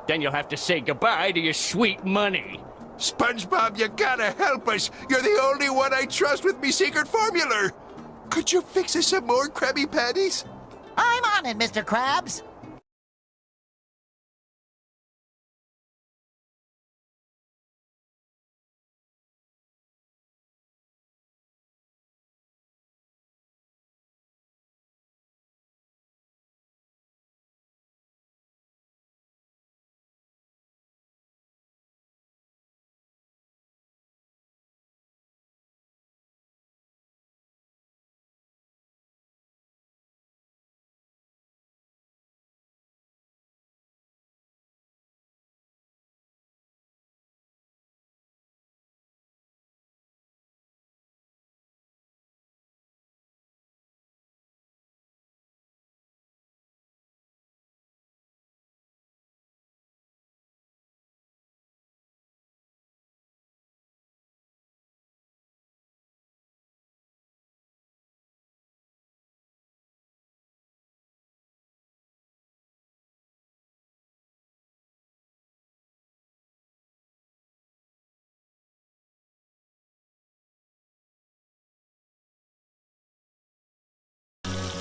E: Then you'll have to say goodbye to your sweet money.
F: SpongeBob, you gotta help us. You're the only one I trust with me secret formula. Could you fix us some more Krabby Patties?
B: I'm on it, Mr. Krabs.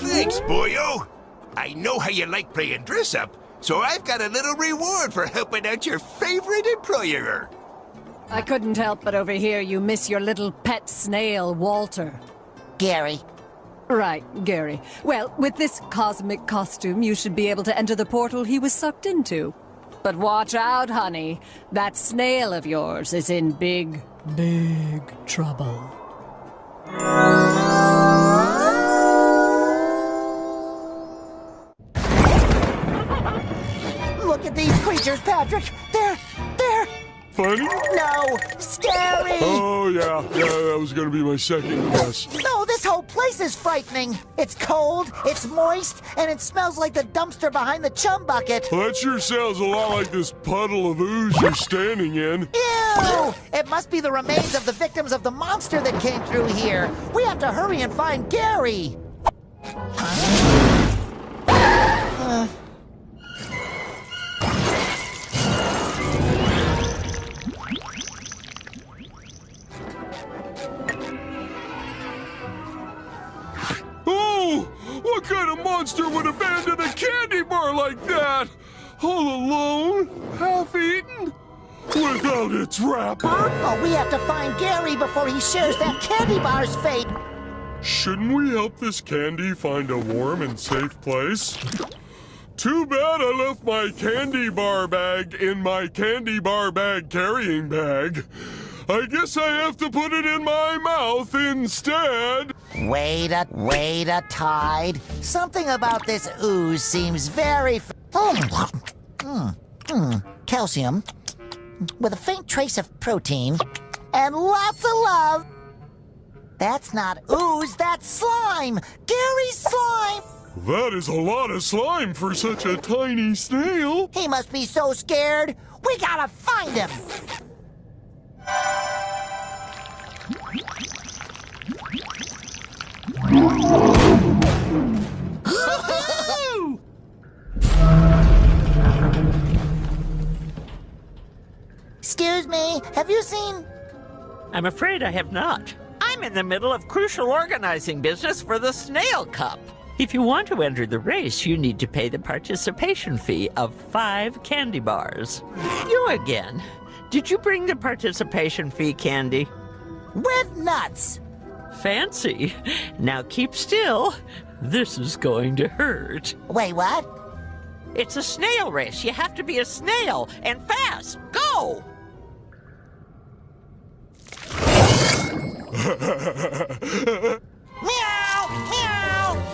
F: Thanks, boyo. I know how you like playing dress-up, so I've got a little reward for helping out your favorite employer.
J: I couldn't help but overhear you miss your little pet snail, Walter.
B: Gary.
J: Right, Gary. Well, with this cosmic costume, you should be able to enter the portal he was sucked into. But watch out, honey. That snail of yours is in big, big trouble.
B: Look at these creatures, Patrick. They're...
C: Funny?
B: No, scary.
C: Oh, yeah, that was gonna be my second guess.
B: No, this whole place is frightening. It's cold, it's moist, and it smells like the dumpster behind the chum bucket.
C: Well, that sure sounds a lot like this puddle of ooze you're standing in.
B: Ew! It must be the remains of the victims of the monster that came through here. We have to hurry and find Gary.
C: Oh! What kind of monster would abandon a candy bar like that? All alone? Half-eaten? Without its wrapper?
B: Oh, we have to find Gary before he shares that candy bar's fate.
C: Shouldn't we help this candy find a warm and safe place? Too bad I left my candy bar bag in my candy bar bag carrying bag. I guess I have to put it in my mouth instead.
B: Wait a tide. Something about this ooze seems very... Calcium. With a faint trace of protein. And lots of love. That's not ooze, that's slime. Gary's slime.
C: That is a lot of slime for such a tiny snail.
B: He must be so scared. We gotta find him. Excuse me, have you seen...
L: I'm afraid I have not. I'm in the middle of crucial organizing business for the Snail Cup. If you want to enter the race, you need to pay the participation fee of 5 candy bars. You again. Did you bring the participation fee, Candy?
B: With nuts.
L: Fancy. Now keep still. This is going to hurt.
B: Wait, what?
L: It's a snail race. You have to be a snail and fast. Go!
B: Meow! Meow!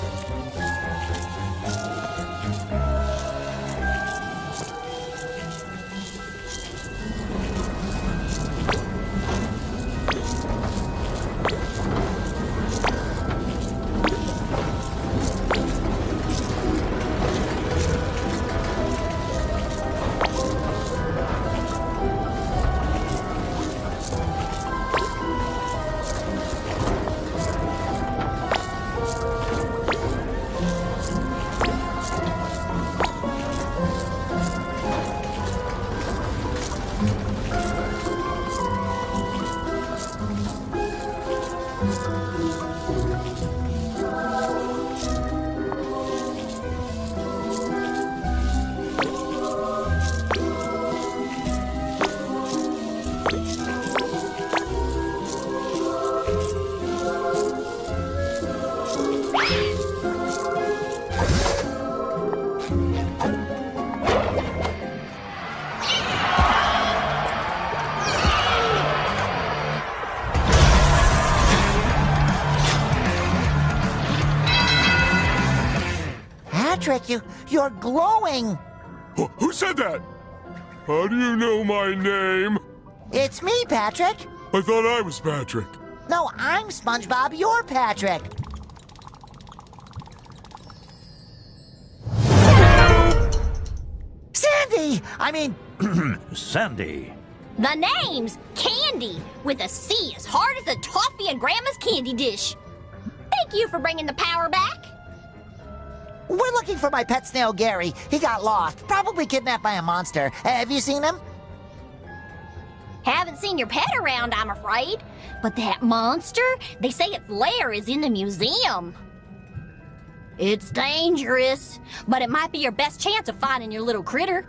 B: Patrick, you're glowing.
C: Who said that? How do you know my name?
B: It's me, Patrick.
C: I thought I was Patrick.
B: No, I'm SpongeBob. You're Patrick. Sandy! I mean...
K: Sandy.
H: The name's Candy, with a C as hard as the toffee in Grandma's candy dish. Thank you for bringing the power back.
B: We're looking for my pet snail, Gary. He got lost, probably kidnapped by a monster. Have you seen him?
H: Haven't seen your pet around, I'm afraid. But that monster, they say its lair is in the museum. It's dangerous, but it might be your best chance of finding your little critter.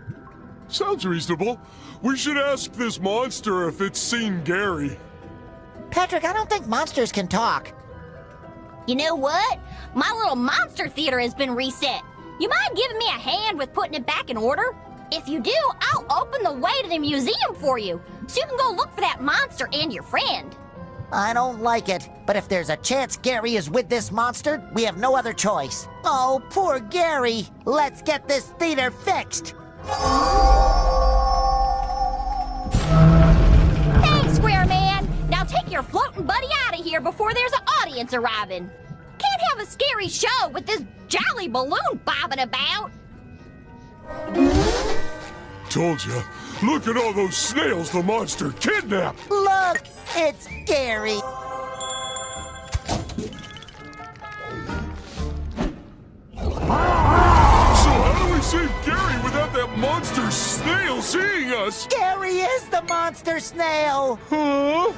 C: Sounds reasonable. We should ask this monster if it's seen Gary.
B: Patrick, I don't think monsters can talk.
H: You know what? My little monster theater has been reset. You mind giving me a hand with putting it back in order? If you do, I'll open the way to the museum for you, so you can go look for that monster and your friend.
B: I don't like it, but if there's a chance Gary is with this monster, we have no other choice. Oh, poor Gary. Let's get this theater fixed.
H: Thanks, Square Man. Now take your floating buddy out of here before there's an audience arriving. Can't have a scary show with this jolly balloon bobbing about.
C: Told ya. Look at all those snails the monster kidnapped.
B: Look, it's Gary.
C: So how do we save Gary without that monster snail seeing us?
B: Gary is the monster snail.
C: Huh?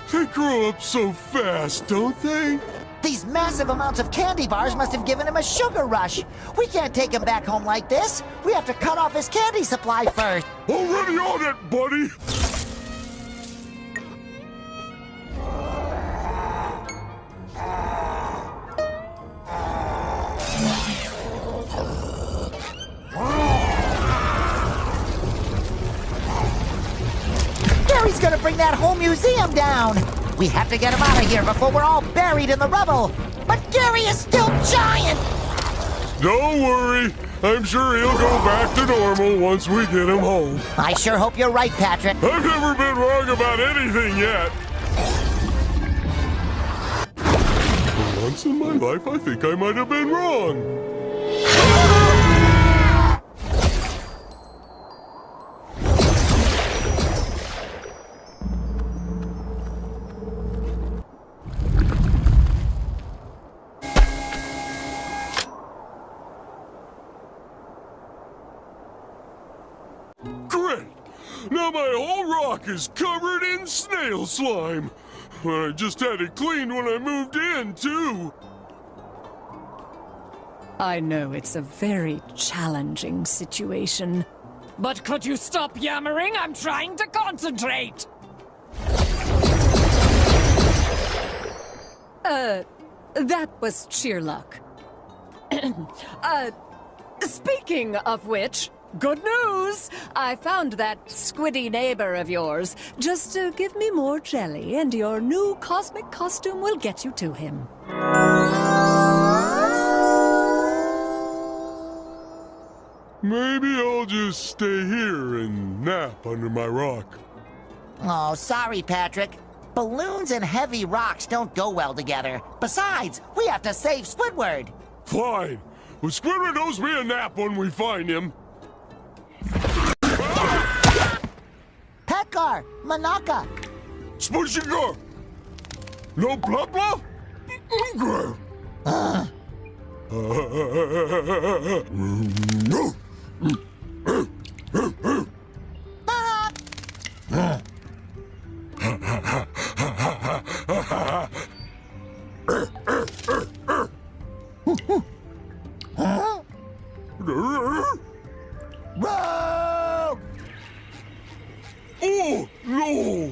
C: They grow up so fast, don't they?
B: These massive amounts of candy bars must have given him a sugar rush. We can't take him back home like this. We have to cut off his candy supply first.
C: Already on it, buddy.
B: Gary's gonna bring that whole museum down. We have to get him out of here before we're all buried in the rubble. But Gary is still giant!
C: Don't worry. I'm sure he'll go back to normal once we get him home.
B: I sure hope you're right, Patrick.
C: I've never been wrong about anything yet. For once in my life, I think I might have been wrong. Great! Now my whole rock is covered in snail slime. I just had it cleaned when I moved in, too.
J: I know it's a very challenging situation, But could you stop yammering? I'm trying to concentrate! That was sheer luck. Speaking of which, good news! I found that squiddy neighbor of yours. Just give me more jelly, and your new cosmic costume will get you to him.
C: Maybe I'll just stay here and nap under my rock.
B: Oh, sorry, Patrick. Balloons and heavy rocks don't go well together. Besides, we have to save Squidward.
C: Fine. Well, Squidward owes me a nap when we find him.
B: Petgar, Manaka.
C: SpongeBob! No blah blah?
B: Rogue!
C: Oh, no!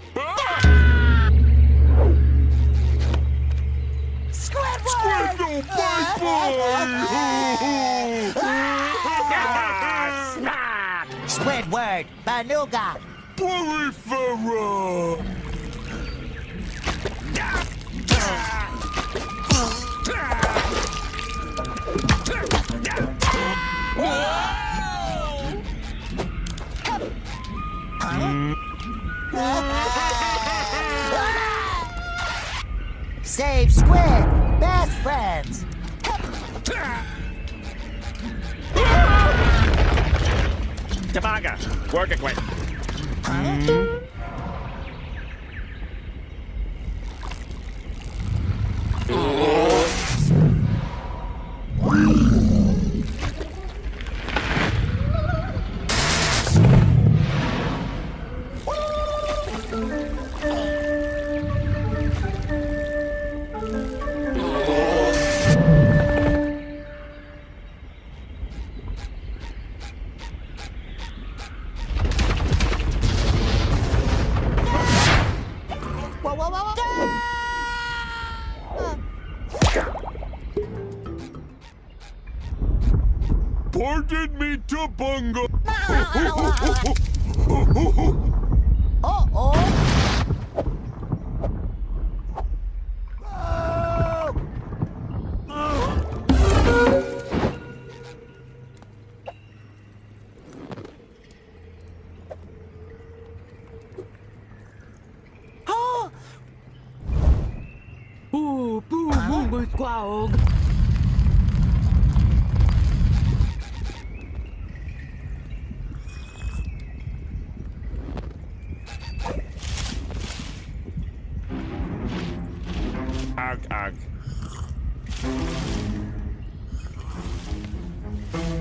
B: Squidward!
C: No, bye-bye!
B: Squidward, Banuga.
C: Polyphera!
B: Save Squid! Best friends!
A: Tabaga, work it quick.
B: Whoa, whoa, whoa, whoa!
C: Pardon me, Tabunga!
B: Uh-oh!
A: Ugh.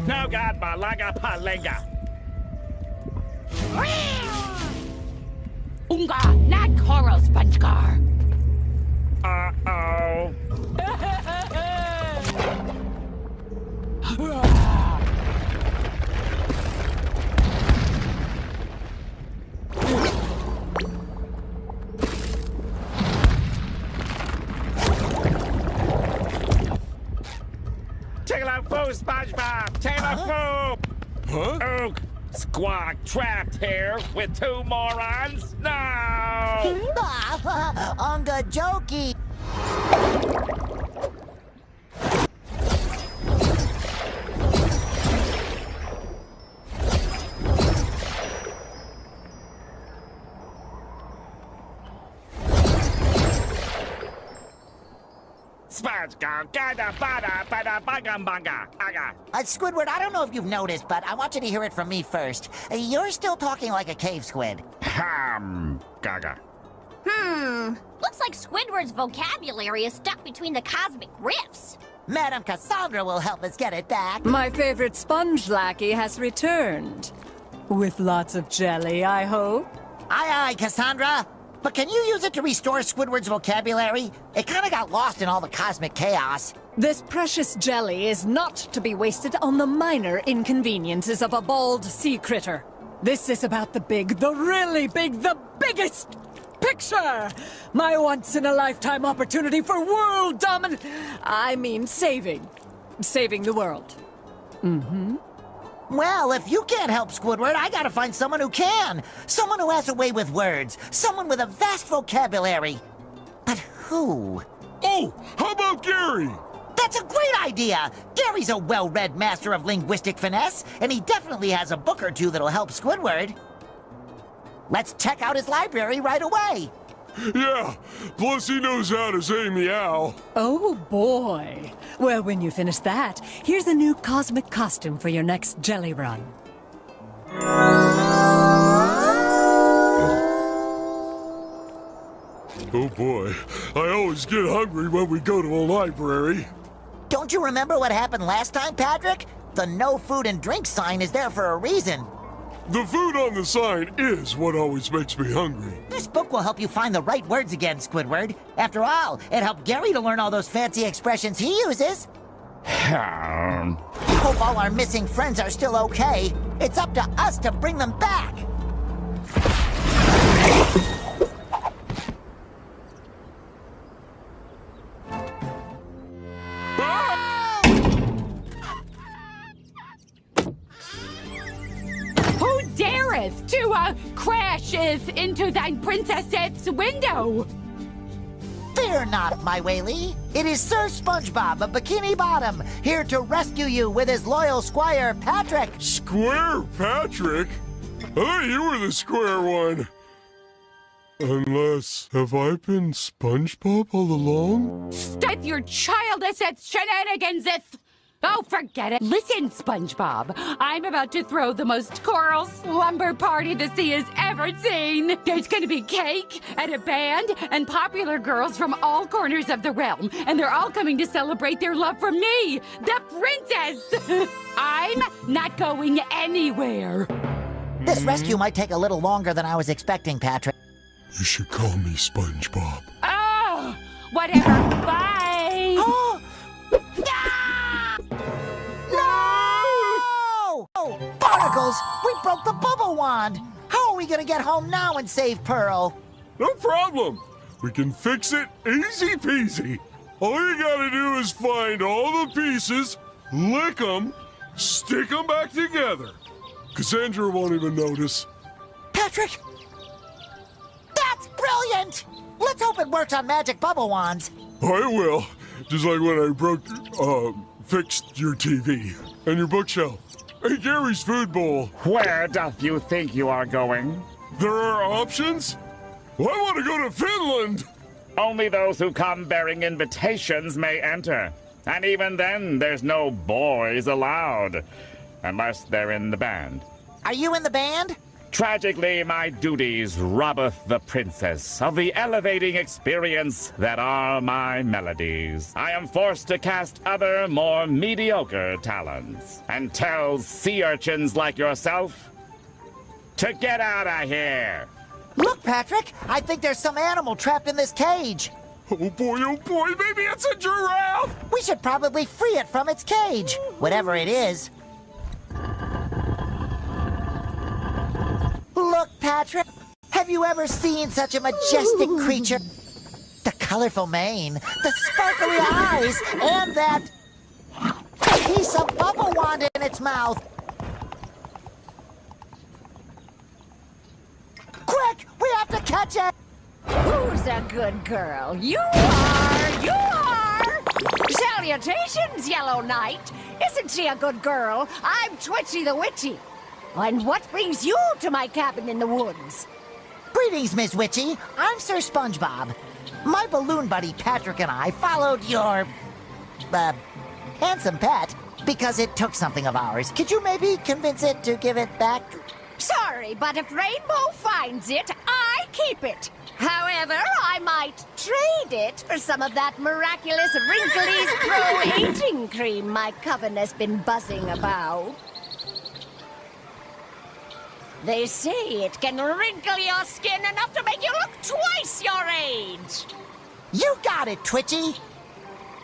A: No God, Malaga Palenga.
G: Unga, not coral, SpongeGar.
A: Uh-oh. Taylor Foo, SpongeBob! Taylor Foo!
C: Huh?
A: Oog! Squawk trapped here with two morons? No!
B: Unga jokey!
A: SpongeBob, gada bada bada bagam banga, aga.
B: Squidward, I don't know if you've noticed, but I want you to hear it from me first. You're still talking like a cave squid.
A: Gaga.
H: Looks like Squidward's vocabulary is stuck between the cosmic rifts.
B: Madame Kassandra will help us get it back.
J: My favorite sponge lackey has returned. With lots of jelly, I hope.
B: Aye, aye, Cassandra. But can you use it to restore Squidward's vocabulary? It kind of got lost in all the cosmic chaos.
J: This precious jelly is not to be wasted on the minor inconveniences of a bald sea critter. This is about the big, the really big, the biggest picture! My once-in-a-lifetime opportunity for world saving the world. Mm-hmm.
B: Well, if you can't help Squidward, I gotta find someone who can. Someone who has a way with words. Someone with a vast vocabulary. But who?
C: Oh, how about Gary?
B: That's a great idea! Gary's a well-read master of linguistic finesse, and he definitely has a book or two that'll help Squidward. Let's check out his library right away.
C: Yeah, plus he knows how to say meow.
J: Oh boy. Well, when you finish that, here's a new cosmic costume for your next jelly run.
C: Oh boy, I always get hungry when we go to a library.
B: Don't you remember what happened last time, Patrick? The no food and drink sign is there for a reason.
C: The food on the sign is what always makes me hungry.
B: This book will help you find the right words again, Squidward. After all, it helped Gary to learn all those fancy expressions he uses. Hope all our missing friends are still okay. It's up to us to bring them back.
G: Who dareth to crasheth into thine princess's window?
B: Fear not, my Whaley. It is Sir SpongeBob of Bikini Bottom, here to rescue you with his loyal squire, Patrick.
C: Square Patrick? I thought you were the square one. Unless, have I been SpongeBob all along?
G: Stop your childish shenanigans. Oh, forget it. Listen, SpongeBob. I'm about to throw the most choral slumber party the sea has ever seen. There's going to be cake and a band and popular girls from all corners of the realm. And they're all coming to celebrate their love for me, the princess. I'm not going anywhere.
B: This rescue might take a little longer than I was expecting, Patrick.
C: You should call me SpongeBob.
G: Oh, whatever. Bye.
B: No! Oh, barnacles! We broke the bubble wand! How are we gonna get home now and save Pearl?
C: No problem. We can fix it easy peasy. All you gotta do is find all the pieces, lick them, stick them back together. Cassandra won't even notice.
B: Patrick! That's brilliant! Let's hope it works on magic bubble wands.
C: I will. Just like when I fixed your TV and your bookshelf. And Gary's food bowl.
A: Where doth you think you are going?
C: There are options? Well, I want to go to Finland.
A: Only those who come bearing invitations may enter. And even then, there's no boys allowed. Unless they're in the band.
B: Are you in the band?
A: Tragically, my duties robbeth the princess of the elevating experience that are my melodies. I am forced to cast other, more mediocre talents, and tell sea urchins like yourself to get out of here.
B: Look, Patrick, I think there's some animal trapped in this cage.
C: Oh boy, maybe it's a giraffe!
B: We should probably free it from its cage, whatever it is. Look, Patrick, have you ever seen such a majestic creature? The colorful mane, the sparkly eyes, and that piece of bubble wand in its mouth. Quick, we have to catch it!
D: Who's a good girl? You are! You are! Salutations, Yellow Knight! Isn't she a good girl? I'm Twitchy the Witchy. And what brings you to my cabin in the woods?
B: Greetings, Miss Witchy. I'm Sir SpongeBob. My balloon buddy Patrick and I followed your, handsome pet because it took something of ours. Could you maybe convince it to give it back?
D: Sorry, but if Rainbow finds it, I keep it. However, I might trade it for some of that miraculous Wrinklies Pro Aging Cream my coven has been buzzing about. They say it can wrinkle your skin enough to make you look twice your age.
B: You got it, Twitchy.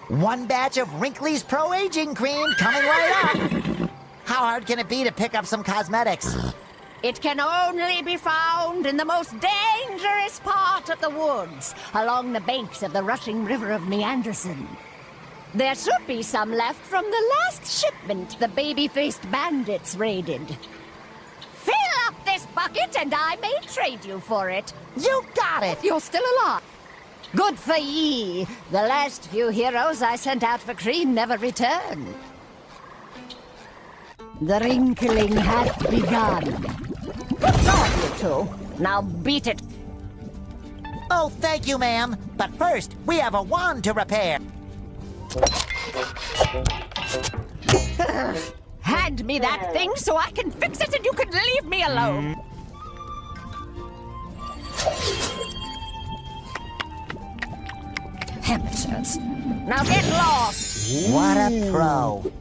B: One batch of Wrinkly's Pro Aging Cream coming right up. How hard can it be to pick up some cosmetics?
P: It can only be found in the most dangerous part of the woods, along the banks of the rushing river of Meanderson. There should be some left from the last shipment the baby-faced bandits raided. Fill up this bucket and I may trade you for it.
B: You got it!
P: You're still alive. Good for ye. The last few heroes I sent out for cream never returned. The wrinkling hath begun. Good job, you two. Now beat it.
B: Oh, thank you, ma'am. But first, we have a wand to repair.
P: Hand me that thing so I can fix it and you can leave me alone. Amateurs. Now get lost.
B: What a pro.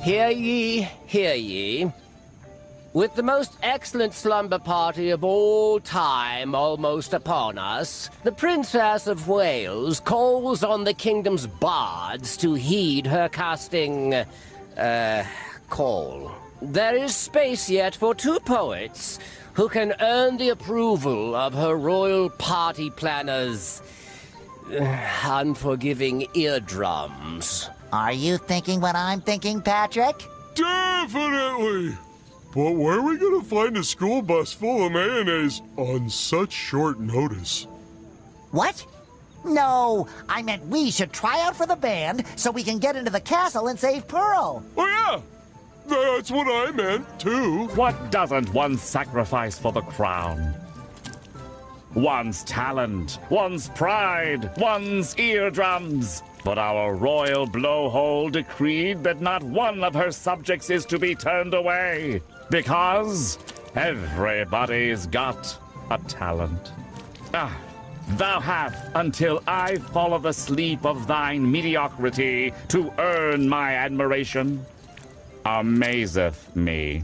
Q: Hear ye, hear ye. With the most excellent slumber party of all time almost upon us, the Princess of Wales calls on the kingdom's bards to heed her casting, call. There is space yet for 2 poets who can earn the approval of her royal party planners' unforgiving eardrums.
B: Are you thinking what I'm thinking, Patrick?
C: Definitely! But where are we gonna find a school bus full of mayonnaise on such short notice?
B: What? No, I meant we should try out for the band so we can get into the castle and save Pearl.
C: Oh yeah! That's what I meant, too.
A: What doesn't one sacrifice for the crown? One's talent, one's pride, one's eardrums. But our royal blowhole decreed that not one of her subjects is to be turned away. Because everybody's got a talent. Thou hast until I follow the sleep of thine mediocrity to earn my admiration. Amazeth me.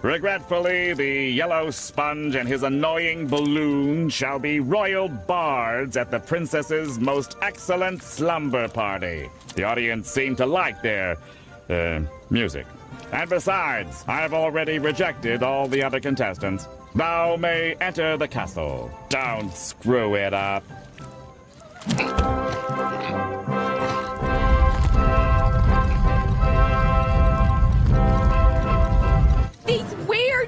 A: Regretfully, the yellow sponge and his annoying balloon shall be royal bards at the princess's most excellent slumber party. The audience seemed to like their, music. And besides, I've already rejected all the other contestants. Thou may enter the castle. Don't screw it up.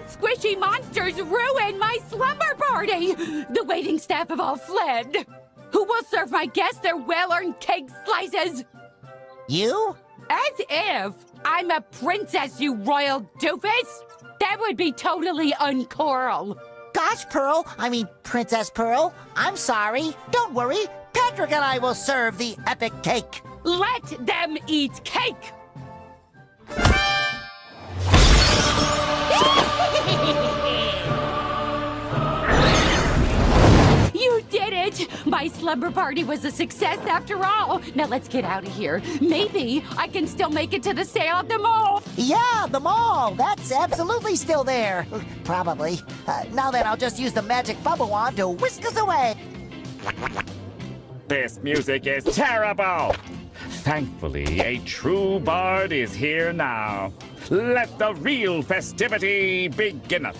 G: Squishy monsters ruined my slumber party! The waiting staff have all fled. Who will serve my guests their well-earned cake slices?
B: You?
G: As if I'm a princess, you royal doofus! That would be totally uncoral.
B: Gosh, Princess Pearl, I'm sorry. Don't worry, Patrick and I will serve the epic cake.
G: Let them eat cake! You did it! My slumber party was a success after all. Now let's get out of here. Maybe I can still make it to the sale at the mall.
B: Yeah, the mall. That's absolutely still there. Probably. Now then, I'll just use the magic bubble wand to whisk us away.
A: This music is terrible! Thankfully, a true bard is here now. Let the real festivity beginneth.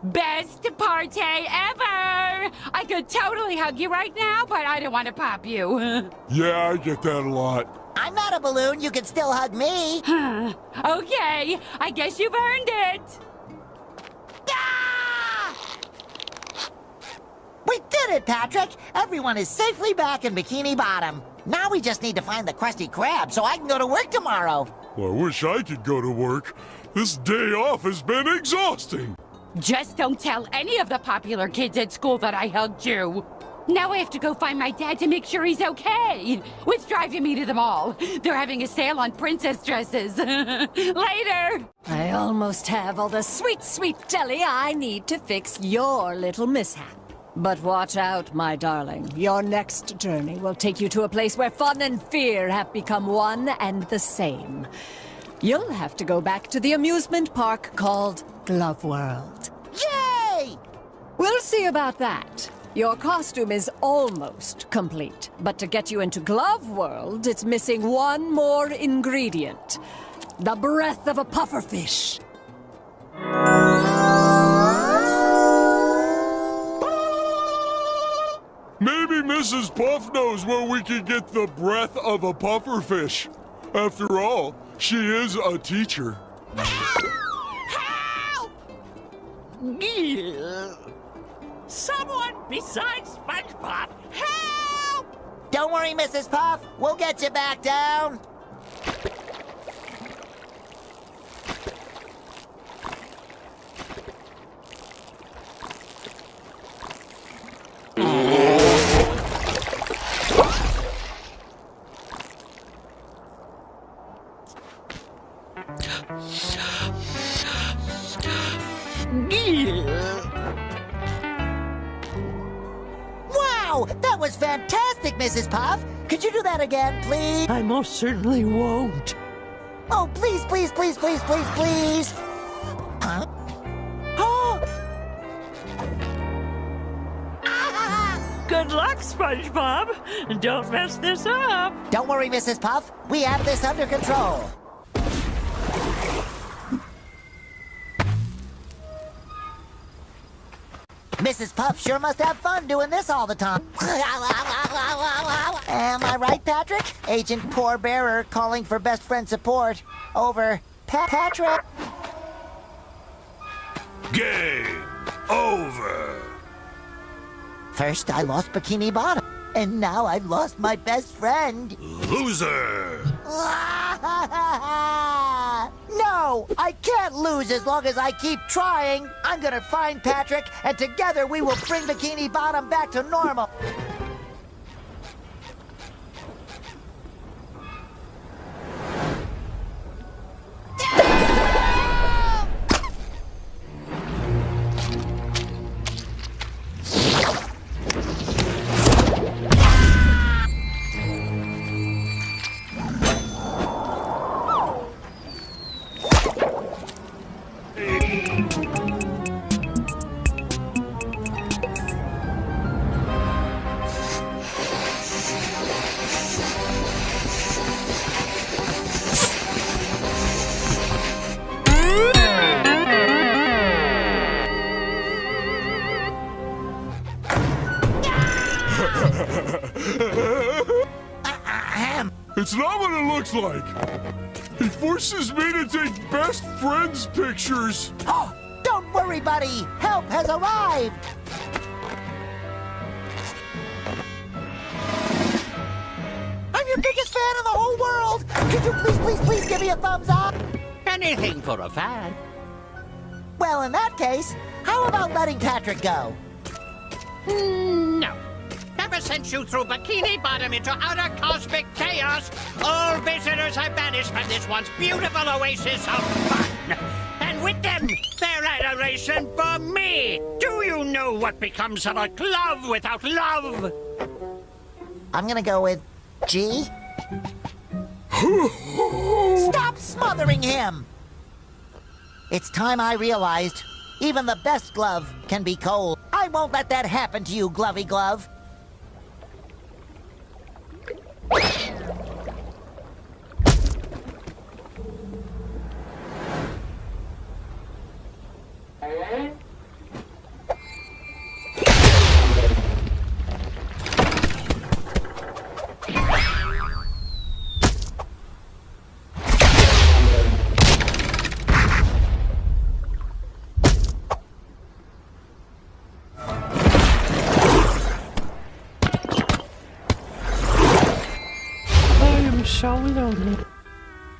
G: Best party ever! I could totally hug you right now, but I don't want to pop you.
C: Yeah, I get that a lot.
B: I'm not a balloon. You can still hug me.
G: Okay, I guess you've earned it.
B: We did it, Patrick! Everyone is safely back in Bikini Bottom. Now we just need to find the Krusty Krab so I can go to work tomorrow.
C: Well, I wish I could go to work. This day off has been exhausting.
G: Just don't tell any of the popular kids at school that I hugged you. Now I have to go find my dad to make sure he's okay. What's driving me to the mall? They're having a sale on princess dresses. Later!
J: I almost have all the sweet, sweet jelly I need to fix your little mishap. But watch out, my darling. Your next journey will take you to a place where fun and fear have become one and the same. You'll have to go back to the amusement park called Glove World.
B: Yay!
J: We'll see about that. Your costume is almost complete, but to get you into Glove World, it's missing one more ingredient. The breath of a pufferfish.
C: Maybe Mrs. Puff knows where we can get the breath of a pufferfish. After all, she is a teacher.
L: Help! Someone besides SpongeBob, help!
B: Don't worry, Mrs. Puff. We'll get you back down. Wow, that was fantastic, Mrs. Puff. Could you do that again, please?
L: I most certainly won't.
B: Oh, please, please, please, please, please, please. Huh? Oh!
L: Good luck, SpongeBob. Don't mess this up.
B: Don't worry, Mrs. Puff. We have this under control. Mrs. Puff sure must have fun doing this all the time. Am I right, Patrick? Agent Poor Bearer calling for best friend support. Over. Patrick?
F: Game over.
B: First, I lost Bikini Bottom. And now I've lost my best friend.
F: Loser.
B: No, I can't lose as long as I keep trying. I'm gonna find Patrick, and together we will bring Bikini Bottom back to normal.
C: It's not what it looks like. He forces me to take best friends pictures.
B: Oh, don't worry, buddy. Help has arrived. I'm your biggest fan in the whole world. Could you please, please, please give me a thumbs up?
L: Anything for a fan.
B: Well, in that case, how about letting Patrick go?
R: No. Ever since you threw Bikini Bottom into utter cosmic chaos, all visitors have vanished from this once beautiful oasis of fun. And with them, their adoration for me. Do you know what becomes of a glove without love?
B: I'm gonna go with G. Stop smothering him! It's time I realized even the best glove can be cold. I won't let that happen to you, Glovey Glove.
K: so lonely.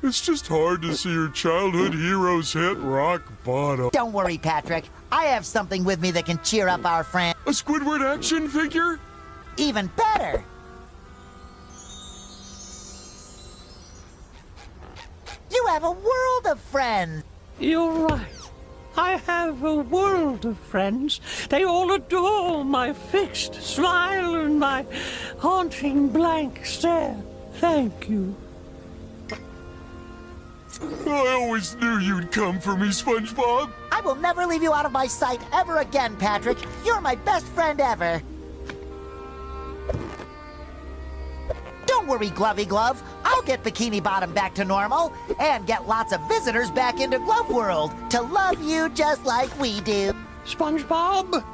C: It's just hard to see your childhood heroes hit rock bottom.
B: Don't worry, Patrick. I have something with me that can cheer up our friend.
C: A Squidward action figure?
B: Even better! You have a world of friends!
L: You're right. I have a world of friends. They all adore my fixed smile and my haunting blank stare. Thank you.
C: I always knew you'd come for me, SpongeBob.
B: I will never leave you out of my sight ever again, Patrick. You're my best friend ever. Don't worry, Glovey Glove. I'll get Bikini Bottom back to normal and get lots of visitors back into Glove World to love you just like we do.
L: SpongeBob?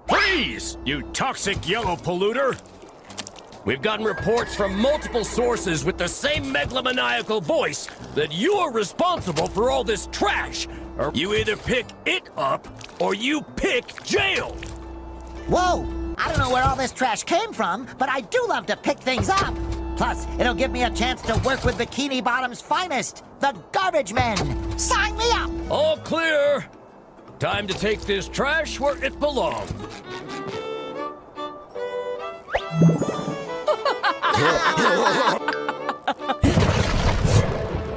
S: Please, you toxic yellow polluter! We've gotten reports from multiple sources with the same megalomaniacal voice that you are responsible for all this trash. Or you either pick it up, or you pick jail!
B: Whoa! I don't know where all this trash came from, but I do love to pick things up. Plus, it'll give me a chance to work with Bikini Bottom's finest, the Garbage Men. Sign me up!
S: All clear! Time to take this trash where it belongs.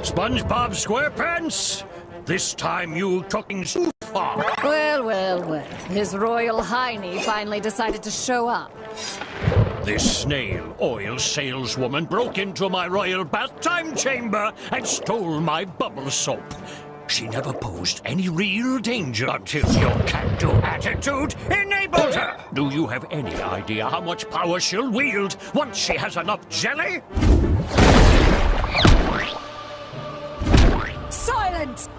K: SpongeBob SquarePants, this time you talking too far.
J: Well, well, well. His Royal Highness finally decided to show up.
K: This snail oil saleswoman broke into my royal bath time chamber and stole my bubble soap. She never posed any real danger until your can-do attitude enabled her. Do you have any idea how much power she'll wield once she has enough jelly?
J: Silence!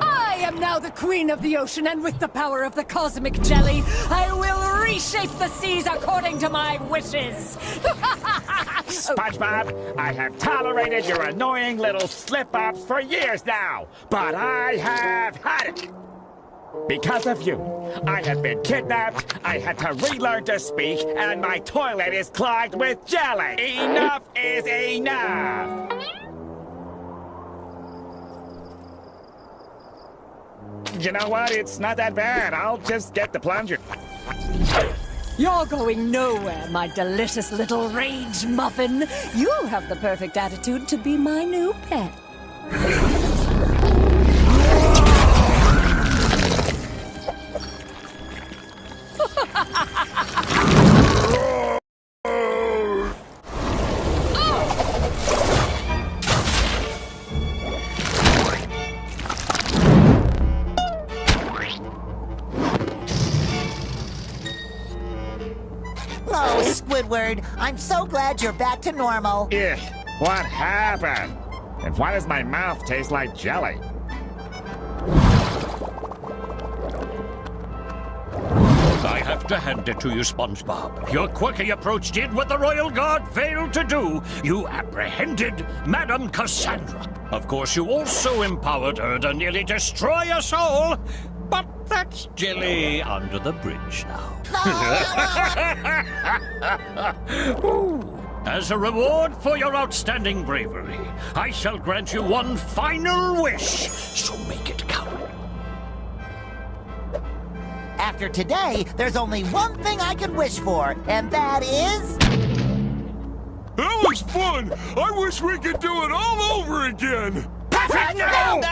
J: I am now the queen of the ocean, and with the power of the cosmic jelly, I will reshape the seas according to my wishes.
A: SpongeBob, I have tolerated your annoying little slip-ups for years now, but I have had it. Because of you, I have been kidnapped, I had to relearn to speak, and my toilet is clogged with jelly. Enough is enough. You know what? It's not that bad. I'll just get the plunger.
J: You're going nowhere, my delicious little rage muffin. You have the perfect attitude to be my new pet.
B: Oh, Squidward, I'm so glad you're back to normal.
A: Ugh, what happened? And why does my mouth taste like jelly?
K: I have to hand it to you, SpongeBob. Your quirky approach did what the Royal Guard failed to do. You apprehended Madame Kassandra. Of course, you also empowered her to nearly destroy us all. But that's jelly under the bridge now. Ooh. As a reward for your outstanding bravery, I shall grant you one final wish. So make it count.
B: After today, there's only one thing I can wish for, and that is...
C: That was fun! I wish we could do it all over again!
A: Patrick, no!